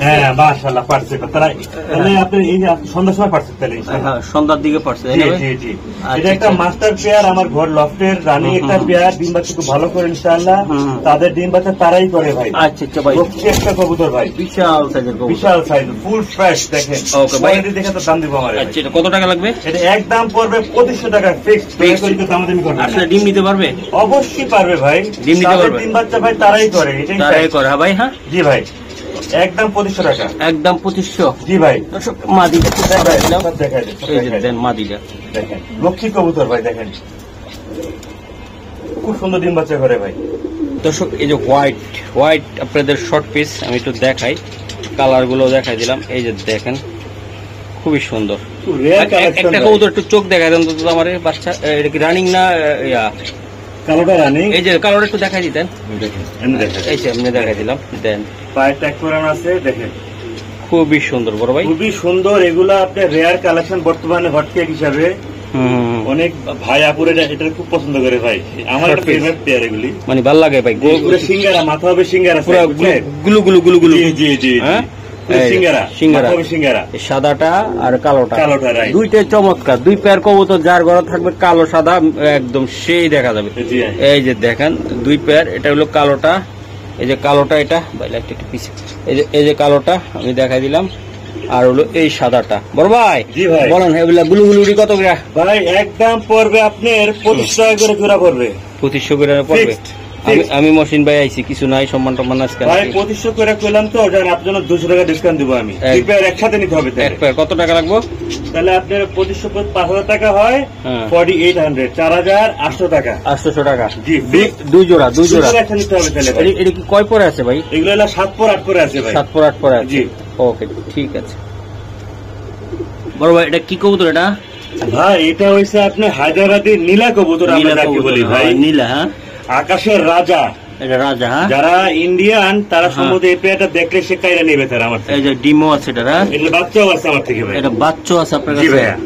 হ্যাঁ মাশাআল্লাহ পারছে তারা, তাহলে আপনি এই যে সন্ধ্যার সময় পারছে তাহলে হ্যাঁ সন্ধ্যার দিকে পারছে। জি জি, এটা একটা মাস্টার পেয়ার আমার ঘর লফটের রানী একটা পেয়ার, ডিম বাচ্চা খুব ভালো করে ইনশাআল্লাহ, তাদের ডিম বাচ্চা তারাই করে ভাই। আচ্ছা আচ্ছা ভাই, একটা কবুতর ভাই, বিশাল সাইজের কবুতর, বিশাল সাইজ, ফুল ফ্রেশ দেখেন। ওকে ভাই, কোয়ালিটি দেখে তো দাম দিব আমার। আচ্ছা এটা কত টাকা লাগবে? এটা একদম পড়বে 2500 টাকা ফিক্সড, দামাদামি করবে। আসলে ডিম নিতে পারবে? অবশ্যই পারবে ভাই, ডিম নিতে পারবে, ডিম বাচ্চা ভাই তারাই করে, এটাই তারাই করে। হ্যাঁ ভাই, হ্যাঁ জি ভাই, একদম 2500 টাকা, একদম 2500। জি ভাই। দর্শক মাদিটা দেখাইলাম, দেখাই এই যে দেন মাদিটা দেখেন, লক্ষ্মী কবুতর ভাই দেখেন, খুব সুন্দর ডিম বাচ্চা করে ভাই। দর্শক এই যে হোয়াইট আপনাদের শর্ট পিস আমি একটু দেখাই, কালার গুলো দেখাই দিলাম, এই যে দেখেন খুবই সুন্দর। একটা কবুতর একটু চোখ দেখাই দেন তো আমার বাচ্চা, এটা কি রানিং না ইয়া? কালোটা রানিং, এই যে কালারটা একটু দেখাই দিতেন, এই যে এমনি দেখাই দিলাম, দেন পায়ে ট্যাগ করানো আছে দেখেন, খুবই সুন্দর বড় ভাই, খুবই সুন্দর। এগুলা আপনার রেয়ার কালেকশন বর্তমানে হটকেক হিসাবে অনেক ভাই আপুরে এটা খুব পছন্দ করে ভাই, আমার একটা ফেভারিট পেয়ার এগুলি, মানে ভালো লাগে ভাই। পুরো সিঙ্গারা, মাথা হবে সিঙ্গারা, পুরো গুলু গুলু গুলু গুলু, জি জি জি, সিঙ্গারা সিঙ্গারা সিঙ্গারা, সাদাটা আর কালোটা রাইট, দুইটাই চমৎকার। দুই পেয়ার কবুতর যার ঘরে থাকবে কালো সাদা একদম সেই দেখা যাবে। এই যে দেখেন দুই পেয়ার, এটা হলো কালোটা, এই যে কালোটা, এটা ভাই লাইট একটু পিছে, এই যে কালোটা আমি দেখাই দিলাম, আর হলো এই সাদাটা। বড় ভাই বলেন এগুলা গুলু গুলুরি কত করে ভাই? একদম পড়বে আপনার 2500 টাকা করে জোড়া পড়বে, 2500 করে পড়বে। আমি মহসিন ভাই আইছি, কিছু নাই, সম্মান টম্মান আজকে ভাই 2500 করে কইলাম তো, আপনার জন্য 200 টাকা ডিসকাউন্ট দিব আমি। দুই পেয়ার একসাথে নিতে হবে, এক পেয়ার কত টাকা লাগবে? তাহলে আপনার 2500 5000 টাকা হয়, 4800 4800 টাকা, 800 টাকা জি, দুই জোড়া একসাথে নিতে হবে। তাহলে ভাই এটা কি কয় পরে আছে ভাই? এগুলো হলো 7 পর 8 পরে আছে ভাই, 7 পর 8 পরে আছে, জি ওকে ঠিক আছে। বড় ভাই এটা কি কবুতর? এটা ভাই এটা হইছে আপনার হায়দ্রাবাদি নীলা কবুতর, আমরা যাকে বলি ভাই নীলা, হ্যাঁ আকাশের রাজা, এটা রাজা। হ্যাঁ, যারা ইন্ডিয়ান তারা সম্ভবত এই পেয়ারটা দেখলে সে কাইরা নেবে তারা আমার থেকে। এই যে ডিমও আছে, এটা বাচ্চাও আছে আমার থেকে ভাই, এটা বাচ্চাও আছে আপনার কাছে? জি ভাইয়া,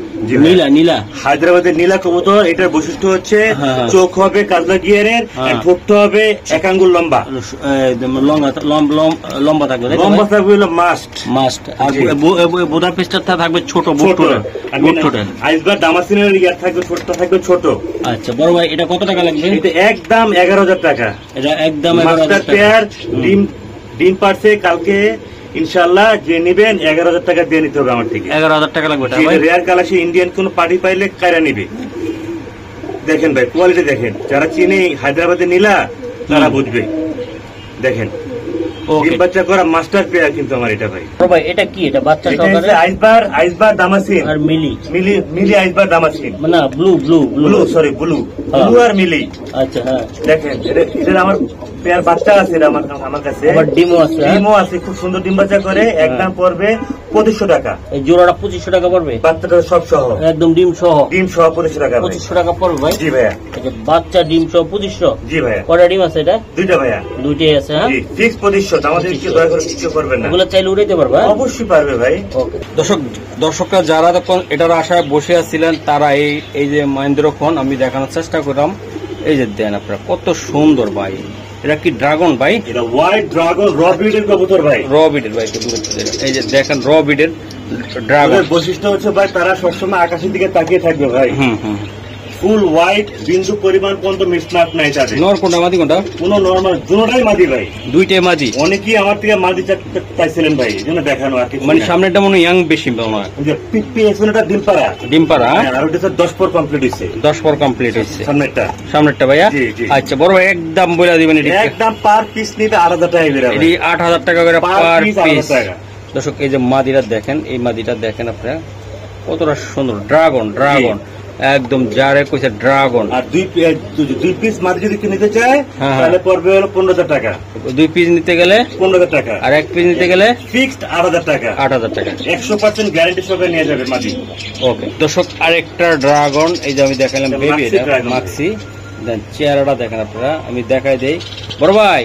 নীলা নীলা হায়দ্রাবাদের নীলা কবুতর। এটার বৈশিষ্ট্য হচ্ছে চোখ হবে কাজলা গিয়ারের, ঠোঁটটা হবে 1 আঙ্গুল লম্বা, লম্বা থাকবে, লম্বা থাকবে হলো মাস্ট। আর বুদাপেস্টটা থাকবে ছোট, আইসবার দামাসিনের ইয়ার থাকবে, ছোটটা থাকবে ছোট। আচ্ছা বড় ভাই এটা কত টাকা লাগবে? এটা একদম 11000 টাকা, এটা একদম মাস্টার পেয়ার, ডিম পারছে কালকে ইনশাআল্লাহ, যে নিবেন 11000 টাকা দিয়ে নিতে হবে আমার থেকে। 11000 টাকা লাগবে, রেয়ার কালেকশন, ইন্ডিয়ান কোন পার্টি পাইলে কায়রা নিবে। দেখেন ভাই কোয়ালিটি দেখেন, যারা চিনে হায়দ্রাবাদে নীলা তারা বুঝবে। দেখেন বাচ্চা করা মাস্টার পেয়ার কিন্তু আমার এটা ভাই। ভাই এটা কি? এটা বাচ্চা সহকারে আইসবার দামাসিন আর মিলি আইসবার দামাসিন, না ব্লু সরি ব্লু আর মিলি। আচ্ছা হ্যাঁ দেখেন এটা আমার পেয়ার বাচ্চা আছে, এটা আমার কাছে ডিমও আছে, খুব সুন্দর ডিম বাচ্চা করে। একদম পড়বে 2500 টাকা, এই জোড়াটা 2500 টাকা পড়বে, বাচ্চাটা সব সহ একদম ডিম সহ 2500 টাকা, 2500 টাকা পড়বে ভাই। জি ভাইয়া, বাচ্চা ডিম সহ 2500। জি ভাইয়া, কয়টা ডিম আছে এটা? দুইটা ভাইয়া, দুইটাই আছে। হ্যাঁ ফিক্স 2500, আমাদের কি দয়া করে কিছু করবেন না, এগুলো চাইলে উড়াইতে পারবে? অবশ্যই পারবে ভাই। দর্শকরা যারা তখন এটার আশায় বসে আছিলেন তারা এই যে মহেন্দ্র ফোন আমি দেখানোর চেষ্টা করলাম, এই যে দেন আপনারা কত সুন্দর ভাই। এটা কি ড্রাগন ভাই? এটা হোয়াইট ড্রাগন, র বিডের কবুতর ভাই, র বিডের ভাই। এই যে দেখেন র বিডের ড্রাগন, বৈশিষ্ট্য হচ্ছে ভাই তারা সবসময় আকাশের দিকে তাকিয়ে থাকবে ভাই, ফুল হোয়াইট, বিন্দু পরিমাণ পর্যন্ত মিসমার্ক নাই তাদের। নর কোনটা মাদি কোনটা? কোন নরমাল, দুটোটাই মাদি ভাই, দুইটাই মাদি। অনেকেই আমার থেকে মাদি চাইছিলেন ভাই, এই জন্য দেখানো আর কি। মানে সামনেটা মনে ইয়াং বেশি মনে হয়, পিছনেটা ডিমপাড়া, আর ওটা 10 পর কমপ্লিট হয়েছে, 10 পর কমপ্লিট হয়েছে সামনেরটা ভাইয়া। জি জি, আচ্ছা বড় ভাই একদম বলে দিবেন, একদম পার পিস নিতে 8000 টাকা বেরাবে, 8000 টাকা করে পার পিস। দর্শক এই যে মাদিটা দেখেন, এই মাদিটা দেখেন আপনারা কতটা সুন্দর, ড্রাগন একদম যারে কইছে ড্রাগন। আর দুই পিস মাদি যদি নিতে চায় তাহলে পড়বে হলো 15000 টাকা, 2 পিস নিতে গেলে 15000 টাকা, আর 1 পিস নিতে গেলে ফিক্সড 8000 টাকা, 8000 টাকা 100% গ্যারান্টি সহকারে নিয়ে যাবে মাদি। ওকে দর্শক আরেকটা ড্রাগন এই যে আমি দেখালাম বেবি, এটা মাক্সি। দেন চেহারাটা দেখেন আপনারা, আমি দেখাই দেই বড় ভাই।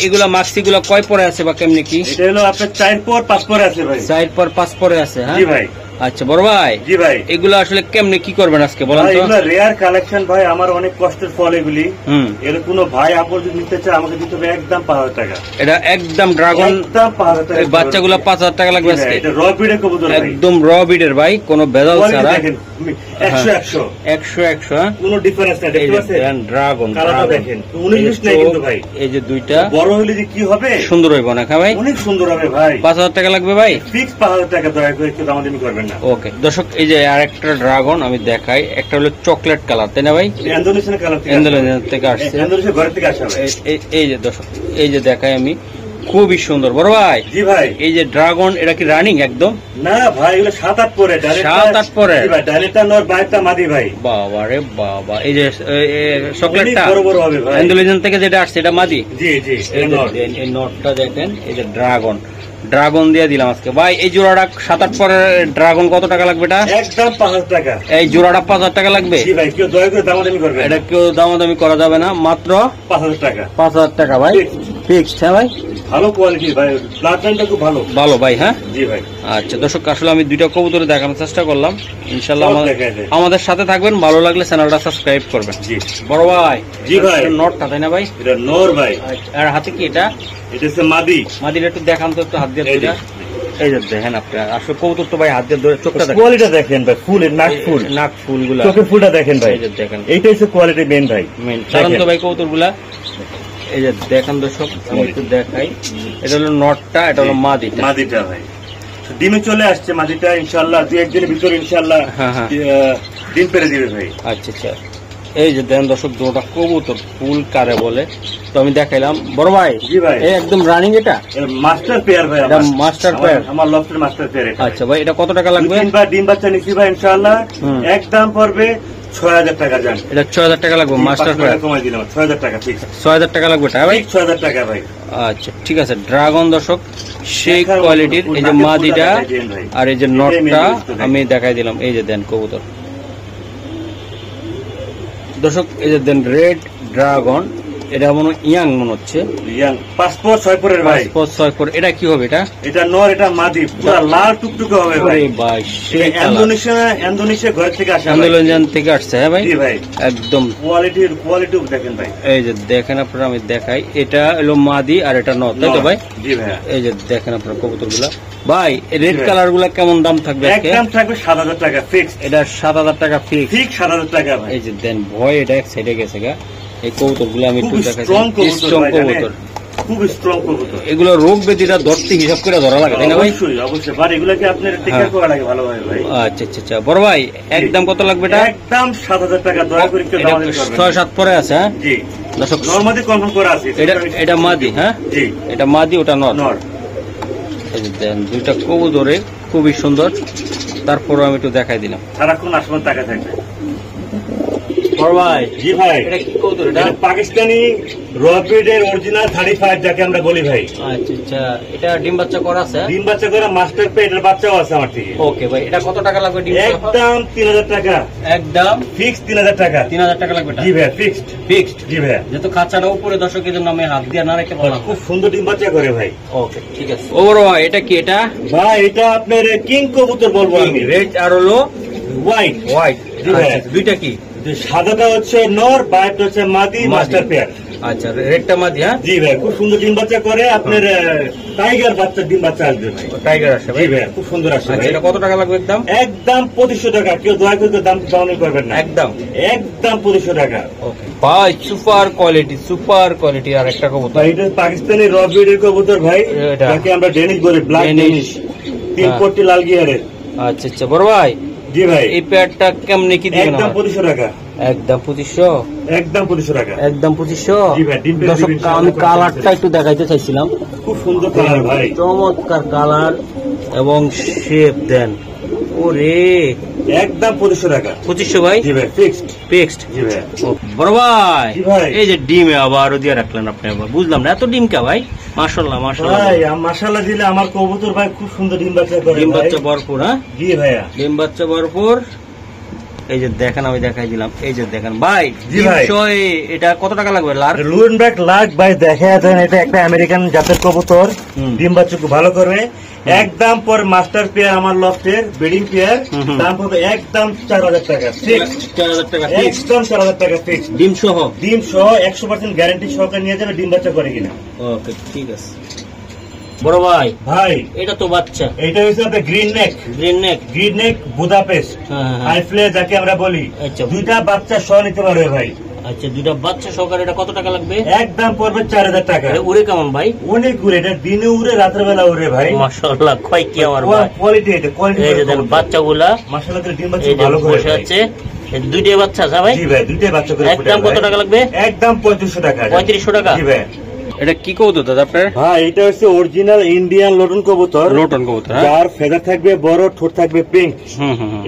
এগুলা মাক্সি গুলা কয় পরে আছে বা কেমনি কি? এটা হলো আপনার 4 পর 5 পরে আছে ভাই, 4 পর 5 পরে আছে। হ্যাঁ জি ভাই, আচ্ছা বড় ভাই, জি ভাই, এগুলো আসলে কেমনে কি করবেন আজকে বলেন তো? এগুলো রেয়ার কালেকশন ভাই, আমার অনেক কষ্টের ফল এগুলি। এর কোনো ভাই আপন যদি নিতে চায় আমাকে দিতে হবে একদম 5,000 টাকা। এটা একদম ড্রাগন, একদম 5,000 টাকা। বাচ্চাগুলো 5,000 টাকা লাগবে আজকে। এটা র ব্রিডের কবুতর, একদম র ব্রিডের ভাই, কোনো ভেজাল ছাড়া। 100 কোনো ডিফারেন্স নাই। দেখতে পাচ্ছেন ড্রাগন কালারটা দেখেন, 19 নাই কিন্তু ভাই। এই যে দুইটা বড় হলে যে কি হবে, সুন্দর হইব না ভাই? অনেক সুন্দর হবে ভাই। 5,000 টাকা লাগবে ভাই, ফিক্স 5,000 টাকা। দয়া করে একটু দামাদামি করবেন না। ওকে দর্শক, এই যে আরেকটা ড্রাগন আমি দেখাই, একটা হলো চকলেট কালার, তাই না ভাই? ইন্দোনেশিয়ান কালার থেকে আসছে, ইন্দোনেশিয়া ঘর থেকে আসা। এই যে দর্শক, এই যে দেখাই আমি, খুবই সুন্দর বড় ভাই। জি ভাই, এই যে ড্রাগন, এটা কি রানিং একদম? না ভাই, এগুলো 7-8 পরে। 7-8 পরে ডাইরেক্টটা নর, বাইরটা মাদি ভাই। বাবা রে বাবা, এই যে চকলেটটা বড় বড় হবে ভাই। ইন্দোনেশিয়ান থেকে যেটা আসছে এটা মাদি। জি জি, এই নটটা দেখেন, এই যে ড্রাগন দিয়ে দিলাম আজকে ভাই। এই জোড়াটা 7-8 পরের ড্রাগন কত টাকা লাগবে? এটা একদম 5,000 টাকা। এই জোড়াটা 5,000 টাকা লাগবে। জি ভাই, কেউ দয়া করে দামাদামি করবে। এটা কেউ দামাদামি করা যাবে না, মাত্র 5,000 টাকা। 5,000 টাকা ভাই, ফিক্সড। হ্যাঁ ভাই, ভালো কোয়ালিটি ভাই, ব্লাড লাইনটা খুব ভালো। ভালো ভাই। হ্যাঁ জি ভাই। আচ্ছা দর্শক, আসলে আমি দুইটা কবুতর দেখানোর চেষ্টা করলাম। ইনশাআল্লাহ আমাদের সাথে থাকবেন, ভালো লাগলে চ্যানেলটা সাবস্ক্রাইব করবেন। জি বড় ভাই। জি ভাই, নটটা তাই না ভাই? এটা নর ভাই। আর হাতে কি এটা? এটা হচ্ছে মাদি। মাদিটা একটু দেখান তো, একটু হাত দিয়ে ধরে। এই যে দেখেন আপনার, আসলে কবুতর তো ভাই হাত দিয়ে ধরে, চোখটা দেখেন, কোয়ালিটি দেখেন ভাই, ফুলের নাক ফুলগুলা, চোখের ফুলটা দেখেন ভাই। এই যে দেখেন, এইটা হচ্ছে কোয়ালিটি মেন ভাই, মেন কারণ তো ভাই কবুতরগুলা। এই যে দেখেন দর্শক, আমি একটু দেখাই, এটা হলো নটটা, এটা হলো মাদিটা ভাই। ডিমে চলে আসছে মাদিটা, ইনশাআল্লাহ 2-1 দিনের ভিতরে ইনশাআল্লাহ ডিম পেড়ে দিবে ভাই। আচ্ছা আচ্ছা, এই যে দেন দর্শক, দুটো কবুতর ফুল কারে বলে, তো আমি দেখাইলাম বড় ভাই। জি ভাই, এই একদম রানিং, এটা মাস্টার পেয়ার ভাই, এটা মাস্টার পেয়ার, আমার লফটের মাস্টার পেয়ার। আচ্ছা ভাই, এটা কত টাকা লাগবে? ডিম বাচ্চা নিচ্ছি ভাই ইনশাআল্লাহ, একদম পড়বে 6,000 টাকা। জান, এটা 6,000 টাকা লাগবে, মাস্টার পেয়ার কমাই দিলাম, 6,000 টাকা ফিক্স। 6,000 টাকা লাগবে এটা ভাই, 6,000 টাকা ভাই। আচ্ছা ঠিক আছে। ড্রাগন দর্শক সেই কোয়ালিটির, এই যে মাদিটা আর এই যে নটটা আমি দেখাই দিলাম। এই যে দেন কবুতর দর্শক, এই যে দেন রেড ড্রাগন, এটা মনে ইয়াং মনে হচ্ছে, ইয়াং 5-6 পরের ভাই, 5-6 পরে। এটা কি হবে? এটা নর, এটা মাদি, পুরো লাল টুকটুকে হবে ভাই। ভাই সেই ইন্দোনেশিয়া ঘর থেকে আসে, ইন্দোনেশিয়ান থেকে আসছে। হ্যাঁ ভাই, জি ভাই, একদম কোয়ালিটি দেখেন ভাই। এই যে দেখেন আপনারা, আমি দেখাই, এটা হলো মাদি আর এটা নর, তাই তো ভাই? জি ভাই, এই যে দেখেন আপনারা কবুতর গুলা ভাই। রেড কালার গুলা কেমন দাম থাকবে? একদম থাকবে 7,000 টাকা ফিক্স। এটা 7,000 টাকা ফিক্স, 7,000 টাকা ভাই। এই যে দেন ভয়, এটা এক সাইডে গেছে গা। এই কবুতর গুলো আমি একটু দেখাই, স্ট্রং কবুতর, খুব স্ট্রং কবুতর। এগুলো রোগ ব্যাধিটা ধরতে হিসাব করে ধরা লাগে, তাই না ভাই? অবশ্যই অবশ্যই ভাই, এগুলোকে আপনার টেক করা লাগে ভালোভাবে ভাই। আচ্ছা আচ্ছা আচ্ছা, বড় ভাই একদম কত লাগবে এটা? একদম 7,000 টাকা। দয়া করে একটু দাম করবেন। 6-7 পরে আছে। হ্যাঁ জি, দর্শক, নরমাদি কনফার্ম করা আছে। এটা মাদি। হ্যাঁ জি, এটা মাদি, ওটা নর। এই যে দেন দুইটা কবুতরে খুবই সুন্দর। তারপরে আমি একটু দেখাই দিলাম, সারাক্ষণ আসমান টাকা থাকবে। বড় ভাই। জি ভাই, এটা কি কবুতর? এটা পাকিস্তানি রবিডের অরিজিনাল 35 যাকে আমরা বলি ভাই। আচ্ছা আচ্ছা, এটা ডিম বাচ্চা করা আছে? ডিম বাচ্চা করা মাস্টার পে, এটার বাচ্চাও আছে আমার থেকে। ওকে ভাই, এটা কত টাকা লাগবে? ডিম একদম 3,000 টাকা, একদম ফিক্স 3,000 টাকা। 3,000 টাকা লাগবে? জি ভাই, ফিক্সড। জি ভাই, যেহেতু খাঁচাটা উপরে দর্শকের জন্য আমি হাত দিয়ে না রেখে বললাম। খুব সুন্দর ডিম বাচ্চা করে ভাই। ওকে ঠিক আছে। ও বড় ভাই, এটা কি? এটা ভাই এটা আপনার কিং কবুতর বলবো আমি, রেড আর হলো হোয়াইট। জি ভাই, দুইটা কি? সাদাটা হচ্ছে নর, বাইরটা হচ্ছে মাদি, মাস্টার পেয়ার। আচ্ছা, রেডটা মাদি। হ্যাঁ জি ভাই, খুব সুন্দর ডিম বাচ্চা করে। আপনার টাইগার বাচ্চা ডিম বাচ্চা আসবে ভাই। টাইগার আসে ভাই? জি ভাই, খুব সুন্দর আসবে। এটা কত টাকা লাগবে? একদম একদম 2,500 টাকা। কেউ দয়া করে দাম করবেন না, একদম 2,500 টাকা। ওকে ভাই, সুপার কোয়ালিটি। আর একটা কবুতর ভাই, এটা পাকিস্তানি রবিডের কবুতর ভাই, যাকে আমরা ডেনিশ বলি, ব্ল্যাক ডেনিশ, 3 কোটি লাল গিয়ারের। আচ্ছা আচ্ছা, বড় ভাই। জি ভাই, এই পেয়ারটা কেমনে কি দিবেন? একদম 2,500 টাকা। একদম 2,500? একদম 2,500 টাকা। একদম 2,500? জি ভাই, ডিম পেড়ে দর্শক, আমি কালারটা একটু দেখাইতে চাইছিলাম। খুব সুন্দর কালার ভাই, চমৎকার কালার এবং শেপ দেন। ওরে, একদম 2,500 টাকা। 2,500 ভাই? জি ভাই, ফিক্সড। জি ভাই। বড় ভাই, জি ভাই, এই যে ডিমে আবারও দিয়ে রাখলেন আপনি, আবার বুঝলাম না এত ডিম কা ভাই? মাশাআল্লাহ মাশাআল্লাহ ভাই, মাশাআল্লাহ দিলে আমার কবুতর ভাই খুব সুন্দর ডিম বাচ্চা করে। ডিম বাচ্চা ভরপুর। হ্যাঁ জি ভাইয়া, ডিম বাচ্চা ভরপুর। এই যে দেখেন, আমি দেখাই দিলাম। এই যে দেখেন ভাই, জি ভাই, এটা কত টাকা লাগবে? লুয়েনবার্গ লাগ ভাই, দেখা যাচ্ছে এটা একটা আমেরিকান জাতের কবুতর, ডিম বাচ্চা খুব ভালো করবে। একদম পর মাস্টার পেয়ার আমার লফটের ব্রিডিং পেয়ার, দাম পড়বে একদম 4000 টাকা ফিক্স। 4000 টাকা একদম 4000 টাকা ফিক্স, ডিম সহ। ডিম সহ 100% গ্যারান্টি সহকারে নিয়ে যাবে, ডিম বাচ্চা করে কিনা। ওকে ঠিক আছে বড় ভাই। ভাই এটা তো বাচ্চা, এটা হচ্ছে আপনার green neck, green neck Budapest high flyer যাকে আমরা বলি। আচ্ছা, দুইটা বাচ্চা সহ নিতে পারবে ভাই। আচ্ছা দুইটা বাচ্চা সহকারে এটা কত টাকা লাগবে? একদম পড়বে 4000 টাকা। উড়ে কেমন ভাই? অনেক উড়ে, এটা দিনে উড়ে রাতের বেলা উড়ে ভাই। মাশাআল্লাহ, কয় কি আমার ভাই কোয়ালিটি, এটা কোয়ালিটি। এই যে দেখেন বাচ্চাগুলা মাশাআল্লাহ করে ডিম বাচ্চা ভালো করে বসে আছে। দুইটাই বাচ্চা আছে ভাই? জি ভাই, দুইটাই বাচ্চা করে। একদম কত টাকা লাগবে? একদম 3500 টাকা। 3500 টাকা। জি ভাই। এটা কি কবুতর দাদা আপনার? ভাই এটা হচ্ছে অরিজিনাল ইন্ডিয়ান লোটন কবুতর। লোটন কবুতর, যার ফেদার থাকবে বড়, ঠোঁট থাকবে পিঙ্ক।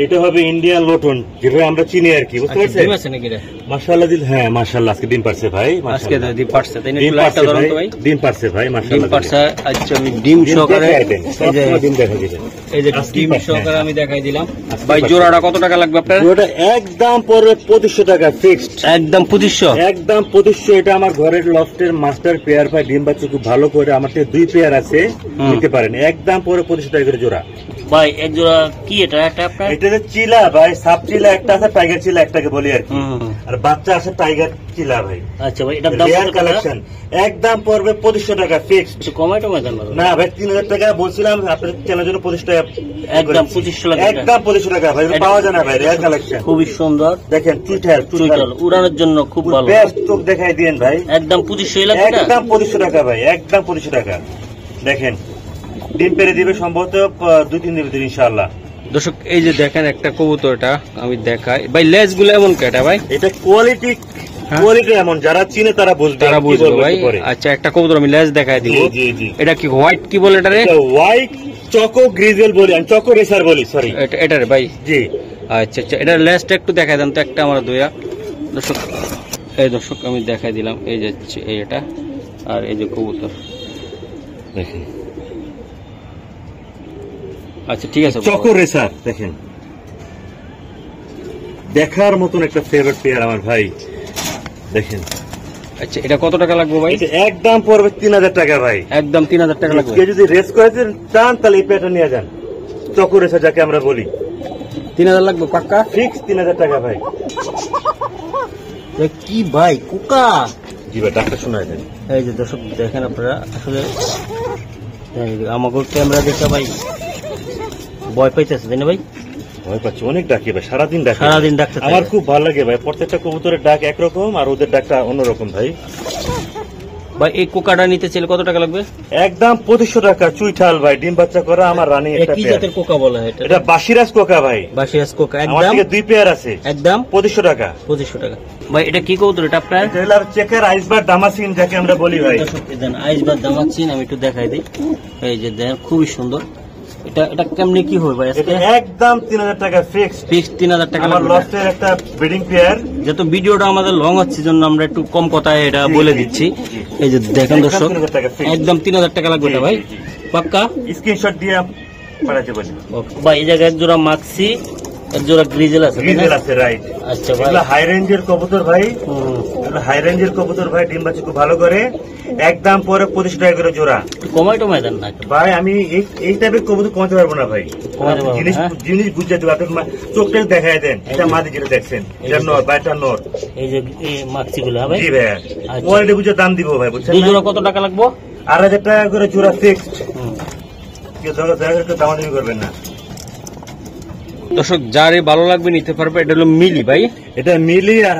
এটা হবে ইন্ডিয়ান লোটন, যেভাবে আমরা চিনি আর কি, বুঝতে পারছেন? ডিম আছে নাকি রে? মাশাআল্লাহ দিল, হ্যাঁ মাশাআল্লাহ আজকে ডিম পারছে ভাই। আজকে ডিম পারছে তাই না? ডিম একটা ধরুন তো ভাই। ডিম পারছে ভাই, ডিম মাশাআল্লাহ পারছে। আচ্ছা আমি ডিম সহকারে এই যে ডিম দেখা দিবেন। এই যে ডিম সহকারে আমি দেখাই দিলাম ভাই। জোড়াটা কত টাকা লাগবে আপনার? ওটা একদম পড়বে 2500 টাকা ফিক্সড। একদম 2500। একদম 2500। এটা আমার ঘরের লফটের মাস্টার পেয়ার ভাই, ডিম বাচ্চা খুব ভালো করে। আমার থেকে 2 পেয়ার আছে, নিতে পারেন। একদম পরে 2500 টাকা করে জোড়া ভাই। এক জোড়া কি এটা? একটা আপনার এটা যে চিলা ভাই, সাপ চিলা একটা আছে, টাইগার চিলা একটাকে বলি আর কি। আর বাচ্চা আছে টাইগার চিলা ভাই। আচ্ছা ভাই, এটার দাম কত কালেকশন? একদম পড়বে 2500 টাকা ফিক্সড। একটু কমাই টমাই দেন না ভাই, 3000 টাকা বলছিলাম আপনাদের চ্যানেলের জন্য 25 টাকা। একদম 2500 টাকা। একদম 2500 টাকা ভাই, পাওয়া যায় না ভাই, রেয়ার কালেকশন। খুবই সুন্দর দেখেন চুইঠাল উড়ানোর জন্য খুব ভালো। বেস্ট চোখ দেখাই দিয়েন ভাই। একদম 2500 লাগবে। একদম 2500 টাকা ভাই, একদম 2500 টাকা। দেখেন ডিম পেরে দিবে সম্ভবত 2-3 দিনের ভিতরে ইনশাআল্লাহ। দর্শক এই যে দেখেন একটা কবুতরটা আমি দেখাই ভাই। লেজ গুলো এমন কেটা ভাই? এটা কোয়ালিটি এমন, যারা চিনে তারা বুঝবে, তারা বুঝবে ভাই। আচ্ছা একটা কবুতর আমি লেজ দেখাই দিব। এটা কি হোয়াইট কি বলে এটা রে? হোয়াইট চকো গ্রিজেল বলি, আমি চকো রেসার বলি, সরি এটা রে ভাই। জি আচ্ছা আচ্ছা, এটা লেজটা একটু দেখাই দেন তো একটা আমার দয়া। দর্শক এই দর্শক আমি দেখাই দিলাম, এই যে এটা আর এই যে কবুতর দেখেন। আচ্ছা ঠিক আছে, চকো রেসার দেখেন, দেখার মতন একটা ফেভারিট পেয়ার আমার ভাই। দেখেন আচ্ছা এটা কত টাকা লাগবে ভাই? এটা একদম পড়বে 3000 টাকা ভাই। একদম 3000 টাকা লাগবে। কেউ যদি রেস করেছেন চান তাহলে এই পেয়ারটা নিয়ে যান, চকো রেসার যাকে আমরা বলি। 3000 লাগবে পাক্কা? ফিক্স 3000 টাকা ভাই। কি ভাই কুকা? জি ভাই, ডাক্তার শোনায় দেন। এই যে দর্শক দেখেন আপনারা, আসলে আমাকে ক্যামেরা দেখে ভাই ভয় পাইতেছে তাই না ভাই? ভয় পাচ্ছি, অনেক ডাকে ভাই, সারাদিন ডাকে। সারাদিন ডাকতে আমার খুব ভালো লাগে ভাই, প্রত্যেকটা কবুতরের ডাক একরকম আর ওদের ডাকটা অন্যরকম ভাই। ভাই এই কোকাটা নিতে চাইলে কত টাকা লাগবে? একদম 2500 টাকা চুইঠাল ভাই, ডিম বাচ্চা করা আমার রানী একটা কি পেয়ার। জাতের কোকা বলা হয় এটা? এটা বাসিরাজ কোকা ভাই। বাসিরাজ কোকা। আমার একদম থেকে 2 পেয়ার আছে, একদম 2500 টাকা। 2500 টাকা ভাই। এটা কি কবুতর এটা আপনার? এটা হলো চেকার আইসবার দামাসিন যাকে আমরা বলি ভাই। দেন আইসবার দামাচ্ছি, আমি একটু দেখাই দিই। এই যে দেখেন খুবই সুন্দর। এটা কেমনি কি হবে ভাই আজকে? একদম 3000 টাকা ফিক্সড। 3000 টাকা আমার লাগবে। লস্টের একটা ব্রিডিং পেয়ার। যেহেতু ভিডিওটা আমাদের লং হচ্ছে জন্য আমরা একটু কম কথায় এটা বলে দিচ্ছি। এই যে দেখেন দর্শক, একদম 3000 টাকা লাগবে এটা ভাই পাক্কা? স্ক্রিনশট দিয়ে পাঠাতে বলি ভাই। এই জায়গায় এক জোড়া মাক্সি, এক জোড়া গ্রিজেল আছে। গ্রিজেল আছে, রাইট। আচ্ছা ভাই, এগুলো হাই রেঞ্জের কবুতর ভাই, হাই রেঞ্জের কবুতর ভাই, ডিম বাচ্চা খুব ভালো করে। একদম পরে 2500 টাকা করে জোড়া। কমাই টমাই দেন না ভাই, আমি এই টাইপের কবুতর কমাতে পারবো না ভাই। জিনিস বুঝতে দেবো, আপনার চোখটা দেখায় দেন। এটা মাঝে যেটা দেখছেন, এটা নর বা এটা নর। এই যে মাক্সি গুলো ভাই। জি ভাই, কোয়ালিটি বুঝে দাম দিব ভাই, বুঝছেন? দুই জোড়া কত টাকা লাগবে? 8000 টাকা করে জোড়া ফিক্সড। কেউ দামাদামি করবেন না। দর্শক যারে ভালো লাগবে নিতে পারবে। এটা হলো মিলি ভাই। এটা মিলি আর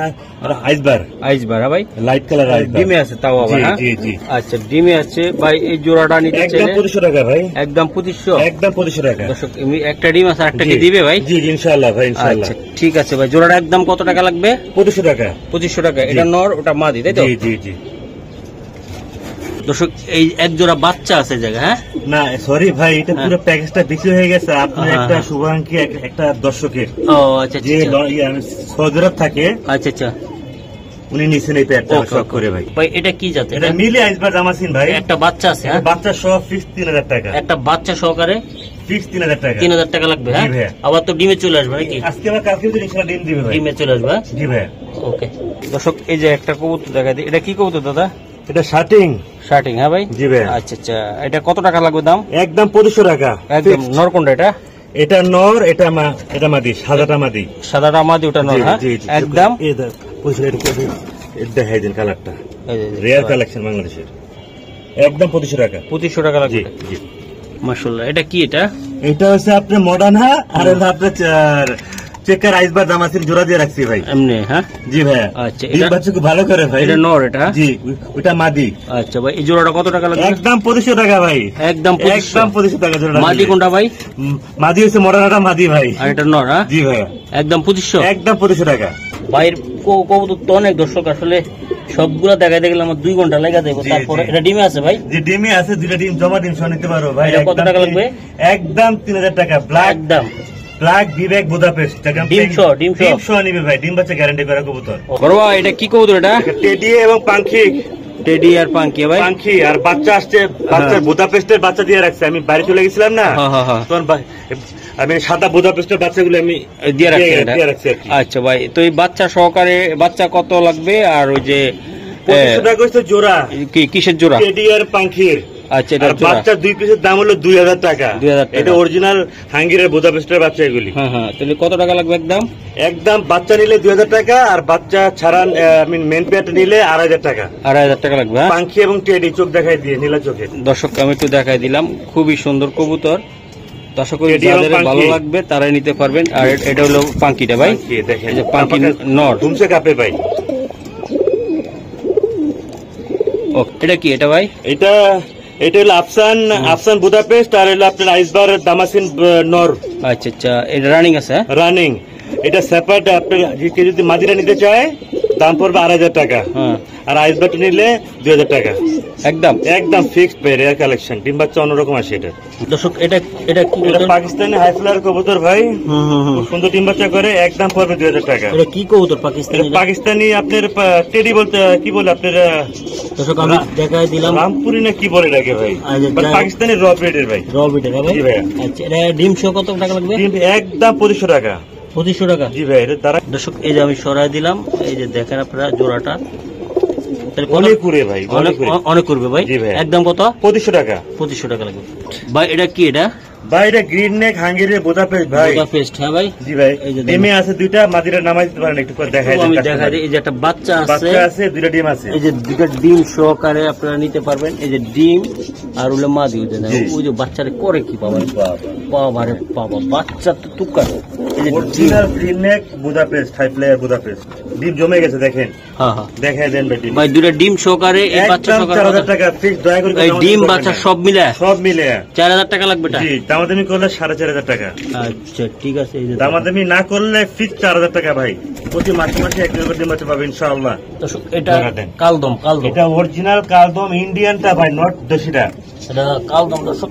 আইসবার। আইসবার ভাই, লাইট কালার আইসবার। ডিমে আছে তাও আবার। জি জি। আচ্ছা ডিমে আছে ভাই। এই জোড়াটা নিতে একদম চাইলে 2500 টাকা ভাই। একদম 2500। একদম 2500 টাকা। দর্শক একটা ডিম আছে, আরেকটা কি দিবে ভাই? জি ইনশাআল্লাহ ভাই, ইনশাআল্লাহ। আচ্ছা ঠিক আছে ভাই। জোড়াটা একদম কত টাকা লাগবে? 2500 টাকা। 2500 টাকা। এটা নর, ওটা মাদি, তাই তো? জি জি জি। দর্শক এই এক জোড়া বাচ্চা আছে জায়গা। হ্যাঁ না সরি ভাই, এটা পুরো প্যাকেজটা বিক্রি হয়ে গেছে। আপনি একটা শুভাঙ্কি একটা দর্শকের, ও আচ্ছা যে সৌদিরত থাকে, আচ্ছা আচ্ছা, উনি নিছেন এই প্যাকটা শখ করে ভাই। ভাই এটা কি জাতের? এটা মিলি আইসবার দামাসিন ভাই। একটা বাচ্চা আছে। হ্যাঁ বাচ্চা সহ ফিক্স 3000 টাকা। একটা বাচ্চা সহকারে ফিক্স 3000 টাকা। 3000 টাকা লাগবে। হ্যাঁ আবার তো ডিমে চলে আসবে নাকি? আজকে আমার কালকে ইনশাআল্লাহ ডিম দিবে ভাই। ডিমে চলে আসবে। জি ভাই। ওকে দর্শক এই যে একটা কবুতর দেখা দিই। এটা কি কবুতর দাদা? এটা শার্টিং। শার্টিং, হ্যাঁ ভাই। জি ভাই। আচ্ছা আচ্ছা, এটা কত টাকা লাগবে দাম? একদম 2500 টাকা। একদম নর কোনটা এটা? এটা নর, এটা মাদি, সাদাটা মাদি। সাদাটা মাদি, ওটা নর। হ্যাঁ একদম দেখাই দিন কালারটা, রেয়ার কালেকশন বাংলাদেশের। একদম 2500 টাকা। 2500 টাকা লাগবে। জি মাশাআল্লাহ। এটা কি? এটা হচ্ছে আপনার মডার্ন, হ্যাঁ। আর আপনার চেকার আইসবার দামাসিন জোড়া দিয়ে রাখছি ভাই এমনি, হ্যাঁ। জি ভাই। আচ্ছা, এই বাচ্চা খুব ভালো করে ভাই। এটা নর, এটা জি, ওটা মাদি। আচ্ছা ভাই, এই জোড়াটা কত টাকা লাগবে? একদম 2500 টাকা ভাই। একদম 2500 টাকা জোড়া। মাদি কোনটা ভাই? মাদি হচ্ছে মডার্নটা মাদি ভাই। আর এটা নর, হ্যাঁ। জি ভাই। একদম 2500। একদম 2500 টাকা। ভাইয়ের কবুতর তো অনেক, দর্শক আসলে সবগুলা দেখাই দেখলাম আমার 2 ঘন্টা লেগে যাবে। তারপরে এটা ডিমে আছে ভাই? জি, ডিমে আছে, 2টা ডিম জমা ডিম সহ নিতে পারো ভাই। এটা কত টাকা লাগবে? একদম 3000 টাকা। একদম ব্ল্যাক বিবেক বুদাপেস্ট। ডিম সহ নিবে ভাই। ডিম বাচ্চা গ্যারান্টি করা কবুতর। বড় ভাই, এটা কি কবুতর? এটা টেডি এবং পাঙ্খি। টেডি আর পাঙ্কি ভাই। পাঙ্খি আর বাচ্চা আসছে, বাচ্চা বুদাপেস্টের বাচ্চা দিয়ে রাখছে। আমি বাইরে চলে গেছিলাম না, তখন আমি সাদা বুদাপেস্টের বাচ্চাগুলো আমি দিয়ে রাখছি। আচ্ছা ভাই, তো এই বাচ্চা সহকারে বাচ্চা কত লাগবে? আর ওই যে 2500 টাকা হচ্ছে জোড়া। কিসের জোড়া? টেডি আর পাঙ্খির। আচ্ছা, এটা বাচ্চা 2 পিসের দাম হলো 2000 টাকা। এটা অরিজিনাল হাঙ্গেরির বুদাপেস্টের বাচ্চা এগুলি। হ্যাঁ, তাহলে কত টাকা লাগবে একদম? একদম বাচ্চা নিলে 2000 টাকা, আর বাচ্চা ছাড়া মেন পেয়ার নিলে 2500 টাকা। 2500 টাকা লাগবে। পাঙ্খি এবং টেডি চোখ দেখাই দিয়ে, নীলা চোখে। দর্শক আমি একটু দেখাই দিলাম, খুবই সুন্দর কবুতর। দর্শক যাদের ভালো লাগবে তারাই নিতে পারবেন। আর এটা হলো পাঙ্কিটা ভাই। দেখেন, পাঙ্কি নর ধুমসে কাপে ভাই। এটা কি? এটা ভাই এটা হলো আফসান বুদাপেস্ট, আর হলো আপনার আইসবার দামাসিন নর। আচ্ছা আচ্ছা, এটা রানিং আছে? রানিং। এটা সেপারেট। আপনার যদি মাদিরা নিতে চায় দাম পড়বে 2500 টাকা, আর আইসবারটা নিলে 2000 টাকা। একদম ফিক্সড পে। Rare collection. ডিম বাচ্চা অন্যরকম আসে এটা। দর্শক এটা কি? এটা পাকিস্তানি হাইফ্লার কবুতর ভাই। খুব সুন্দর ডিম বাচ্চা করে। একদম পড়বে 2000 টাকা। এটা কি কবুতর? পাকিস্তানি। পাকিস্তানি আপনার টেডি বলতে কি বলে আপনার? দর্শক আমি দেখাই দিলাম, রামপুরি না কি বলে এটাকে ভাই। পাকিস্তানি র ব্রিডের ভাই। র ব্রিডের ভাই। আচ্ছা, এটা ডিম সহ কত টাকা লাগবে? একদম 2500 টাকা। 2500 টাকা। জি ভাই। এটা দ্বারা দর্শক এই যে আমি সরাই দিলাম, এই যে দেখেন আপনারা জোড়াটা অনেক করে ভাই, অনেক করবে ভাই। একদম কত? 2500 টাকা। 2500 টাকা লাগবে ভাই। এটা কি? এটা ভাই এটা গ্রিন নেক হাঙ্গেরির বুদাপেস্ট ভাই। বুদাপেস্ট, হ্যাঁ ভাই। জি ভাই। ডিমে আছে 2টা, মাদিরা নামাই দিতে পারেন। একটু করে দেখাই দিই। আমি দেখাই দিই, এই যে একটা বাচ্চা আছে, 2টা ডিম আছে। এই যে 2টা ডিম সহকারে আপনারা নিতে পারবেন। এই যে ডিম আর হলো মাদি। ওই যে বাচ্চারে করে কি বাবা, বাবা রে বাবা, বাচ্চা তো তুকার। এই যে original green neck Budapest, high flyer Budapest. ডিম জমে গেছে দেখেন। হ্যাঁ, দেখাই দেন ভাই। ডিম ভাই 2টা ডিম সহকারে এই বাচ্চা সহকারে 4000 টাকা ফিক্স। দয়া করে এই ডিম বাচ্চা সব মিলে 4000 টাকা লাগবে। জি, দামাদামি করলে 4500 টাকা। আচ্ছা ঠিক আছে। এই যে দামাদামি না করলে ফিক্স 4000 টাকা ভাই। প্রতি মাসে এক করে ডিম বাচ্চা পাবেন ইনশাআল্লাহ। এটা কালদম। এটা অরিজিনাল কালদম, ইন্ডিয়ানটা ভাই, নট দেশিটা। এটা কালদম দর্শক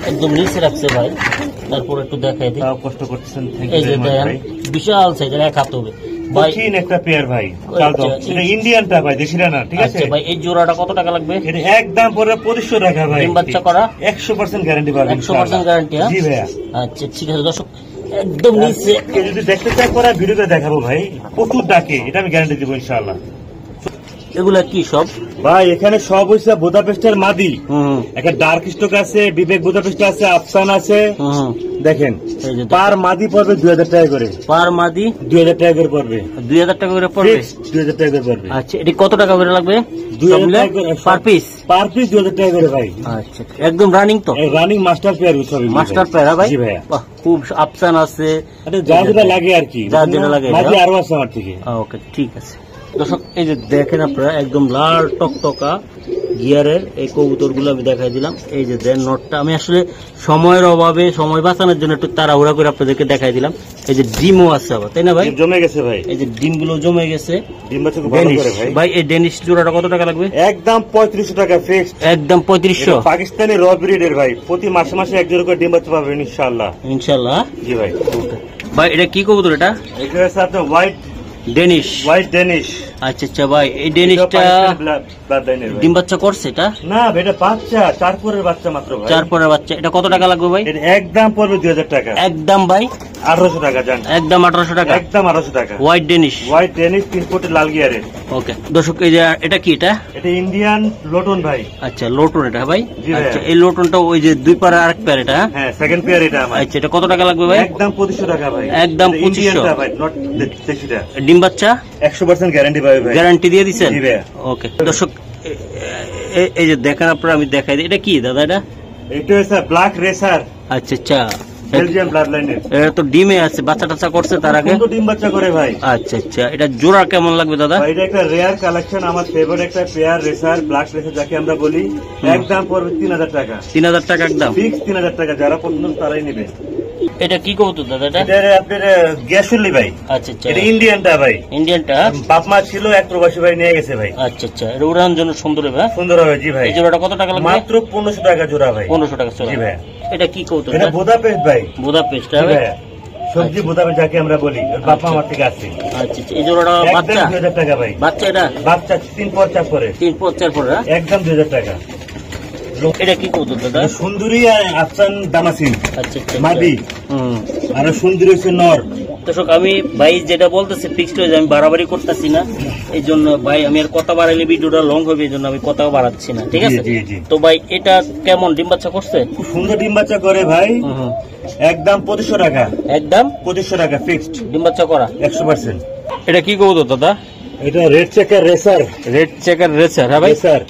একদম নিচে রাখছে ভাই। তারপর একটু দেখাই দিই। কষ্ট করতেছেন। এই যে বিশাল সাইজের, এক হাত হবে ভাই। একটা পেয়ার ভাই কালদম। এটা ইন্ডিয়ানটা ভাই, দেশিটা না। ঠিক আছে ভাই। এই জোড়াটা কত টাকা লাগবে? এটা একদম পড়বে 2500 টাকা ভাই। ডিম বাচ্চা করা 100% গ্যারান্টি পাবেন। 100% গ্যারান্টি। জি ভাই। আচ্ছা ঠিক আছে দর্শক, একদম নিচে যদি দেখতে চাই পরে ভিডিওতে দেখাবো ভাই। প্রচুর ডাকে, এটা আমি গ্যারান্টি দিব ইনশাআল্লাহ। এগুলা কি সব ভাই? এখানে সব হচ্ছে বুদাপেস্টের মাদি। একটা ডার্ক স্টক আছে, বিবেক বুদাপেস্ট আছে, আফসান আছে। দেখেন, পার মাদি পড়বে 2000 টাকা করে। পার মাদি 2000 টাকা করে পড়বে। 2000 টাকা করে পড়বে। 2000 টাকা করে পড়বে। আচ্ছা, এটি কত টাকা করে লাগবে? 2000 টাকা করে পার পিস। 2000 টাকা করে ভাই। আচ্ছা, একদম রানিং তো? রানিং মাস্টার পেয়ার সবই। মাস্টার পেয়ার ভাই। জি ভাই। খুব আফসান আছে, যা যেটা লাগে আর কি। যা যেটা লাগে মাদি আরো আছে আমার থেকে। ওকে ঠিক আছে দর্শক, এই যে দেখেন আপনারা একদম লাল টকটকা গিয়ারের এই কবুতর গুলো আমি দেখাই দিলাম। এই যে দেন নটটা আমি আসলে সময়ের অভাবে, সময় বাঁচানোর জন্য একটু তাড়াহুড়া করে আপনাদেরকে দেখাই দিলাম। এই যে ডিমও আছে আবার, তাই না ভাই? জমে গেছে ভাই। এই যে ডিম গুলো জমে গেছে। ডিম বাচ্চা খুব ভালো করে ভাই। ভাই এই ডেনিশ জোড়াটা কত টাকা লাগবে? একদম 3500 টাকা ফিক্সড। একদম 3500। পাকিস্তানি র ব্রিডের ভাই। প্রতি মাসে এক জোড়া করে ডিম বাচ্চা পাবেন ইনশাআল্লাহ। ইনশাআল্লাহ। জি ভাই। ভাই এটা কি কবুতর? এটা এটা হচ্ছে আপনার হোয়াইট ডেনিশ, হোয়াইট ডেনিশ। আচ্ছা আচ্ছা ভাই, এই ডেনিশটা ডিম বাচ্চা করছে এটা? না এটা বাচ্চা, 4 পরের বাচ্চা মাত্র ভাই। 4 পরের বাচ্চা। এটা কত টাকা লাগবে ভাই? এটা একদম পড়বে 2000 টাকা। একদম ভাই 1800 টাকা জান। একদম 1800 টাকা। একদম 1800 টাকা। হোয়াইট ডেনিশ, হোয়াইট ডেনিশ 3 ফুটের লাল গিয়ারের। ওকে দর্শক, এই যে এটা কি? এটা ইন্ডিয়ান লোটন ভাই। আচ্ছা লোটন এটা ভাই। জি ভাই। আচ্ছা এই লোটনটা ওই যে 2 পারে আরেক পেয়ার এটা? হ্যাঁ সেকেন্ড পেয়ার এটা আমার। আচ্ছা এটা কত টাকা লাগবে ভাই? একদম 2500 টাকা ভাই। একদম 2500 ইন্ডিয়ানটা ভাই, নট দেশিটা। ডিম বাচ্চা 100% গ্যারান্টি পাবে ভাই। গ্যারান্টি দিয়ে দিবেন? জি ভাই। ওকে দর্শক, এই যে দেখেন আপনারা, আমি দেখাই দিই। এটা কি দাদা? এটা হচ্ছে ব্ল্যাক রেসার, আচ্ছা আচ্ছা, বেলজিয়াম ব্লাড লাইনের। এটা তো ডিমে আছে, বাচ্চা টাচ্চা করছে তার আগে? কিন্তু ডিম বাচ্চা করে ভাই। আচ্ছা আচ্ছা, এটা জোড়া কেমন লাগবে দাদা? ভাই এটা একটা রেয়ার কালেকশন, আমার ফেভারিট একটা পেয়ার রেসার, ব্ল্যাক রেসার যাকে আমরা বলি। একদম পড়বে 3000 টাকা। 3000 টাকা একদম ফিক্স 3000 টাকা, যারা পছন্দ তারাই নেবে। এটা কি কবুতর দাদা? এটা আপনার গ্যাসুলি ভাই। আচ্ছা আচ্ছা, এটা ইন্ডিয়ানটা ভাই। ইন্ডিয়ানটা বাপ মা ছিল, এক প্রবাসী ভাই নিয়ে গেছে ভাই। আচ্ছা আচ্ছা, এটা উড়ানোর জন্য সুন্দর হবে। সুন্দর হবে জি ভাই। এই জোড়াটা কত টাকা লাগবে? মাত্র 1500 টাকা জোড়া ভাই। 1500 টাকা জোড়া। জি ভাই। এটা কি কবুতর? এটা বুদাপেস্ট ভাই। বুদাপেস্ট জি হবে। ভাই। সবজি বুদাপেস্ট যাকে আমরা বলি, ওর বাপ মা আমার থেকে আসছে। আচ্ছা আচ্ছা, এই জোড়াটা বাচ্চা? 2000 টাকা ভাই। বাচ্চা এটা? বাচ্চা 3 পর 4 পরে। 3 পর 4 পর। একদম 2000 টাকা। এটা কি কবুতর দাদা? সুন্দরী আর আফসান দামাসিন আচ্ছা আচ্ছা মাদি। আর সুন্দরী হচ্ছে নর। দর্শক আমি ভাই যেটা বলতেছি ফিক্সড হয়ে যায়, আমি বাড়াবাড়ি করতেছি না, এই জন্য ভাই আমি আর কথা বাড়াইলে ভিডিওটা লং হবে, এই জন্য আমি কথাও বাড়াচ্ছি না, ঠিক আছে? জি, জি। তো ভাই এটা কেমন ডিম বাচ্চা করছে? খুব সুন্দর ডিম বাচ্চা করে ভাই। একদম 2500 টাকা। একদম 2500 টাকা ফিক্সড। ডিম বাচ্চা করা 100%। এটা কি কবুতর দাদা? এটা red checker racer. Red checker racer, হ্যাঁ ভাই। রেসার।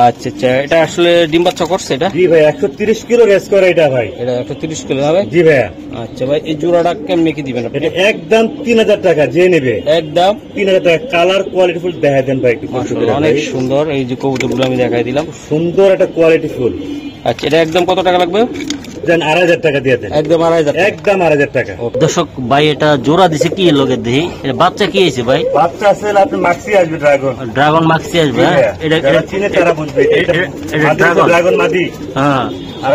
আচ্ছা আচ্ছা, এটা আসলে ডিম বাচ্চা করছে এটা? জি ভাই, 130 কিলো রেস করে এটা ভাই। এটা 130 কিলো হবে? জি ভাই। আচ্ছা ভাই, এই জোড়াটা কেমনে কি দিবেন আপনি? এটা একদম 3000 টাকা, যে নেবে একদম 3000 টাকা। কালার কোয়ালিটি ফুল দেখা দেন ভাই একটু কষ্ট করে। অনেক সুন্দর, এই যে কবুতরগুলো আমি দেখাই দিলাম, সুন্দর একটা কোয়ালিটি ফুল। আচ্ছা এটা একদম কত টাকা লাগবে? দেন 2000 টাকা দিয়ে দেন। একদম 2000 টাকা। একদম 2000 টাকা। দর্শক ভাই এটা জোড়া দিছে কি লোকের দেহি? এটা বাচ্চা কি হয়েছে ভাই? বাচ্চা আসলে আপনি মাক্সি আসবে, ড্রাগন। ড্রাগন মাক্সি আসবে। এটা চিনে তারা বুঝবে। এটা ড্রাগন মাদি। হ্যাঁ। আর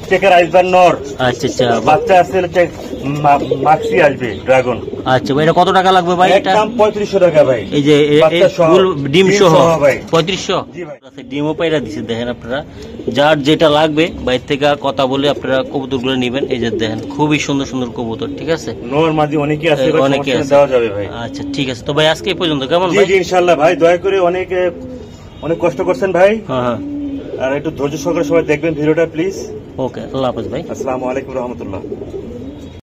চেকার আইসবার নর। আচ্ছা আচ্ছা, বাচ্চা আসলে মাক্সি আসবে ড্রাগন। আচ্ছা ভাই, এটা কত টাকা লাগবে ভাই? এটা একদম 3500 টাকা ভাই। এই যে ফুল ডিম সহ 3500। জি ভাই। ডিমও পাইরা দিছে, দেখেন আপনারা, যার যেটা লাগবে বাইরে থেকে কথা বলে আপনারা কবুতরগুলো নেবেন। এই যে দেখেন খুবই সুন্দর সুন্দর কবুতর, ঠিক আছে? নর মাদি অনেকে আছে, অনেকে আছে, দেওয়া যাবে ভাই। আচ্ছা ঠিক আছে, তো ভাই আজকে এই পর্যন্ত, কেমন জি ভাই? জি ইনশাআল্লাহ ভাই, দয়া করে অনেক কষ্ট করছেন ভাই। হ্যাঁ হ্যাঁ, আর একটু ধৈর্য সহকারে সবাই দেখবেন ভিডিওটা প্লিজ। ওকে, আল্লাহ হাফেজ ভাই। আসসালামু আলাইকুম রহমতুল্লাহ।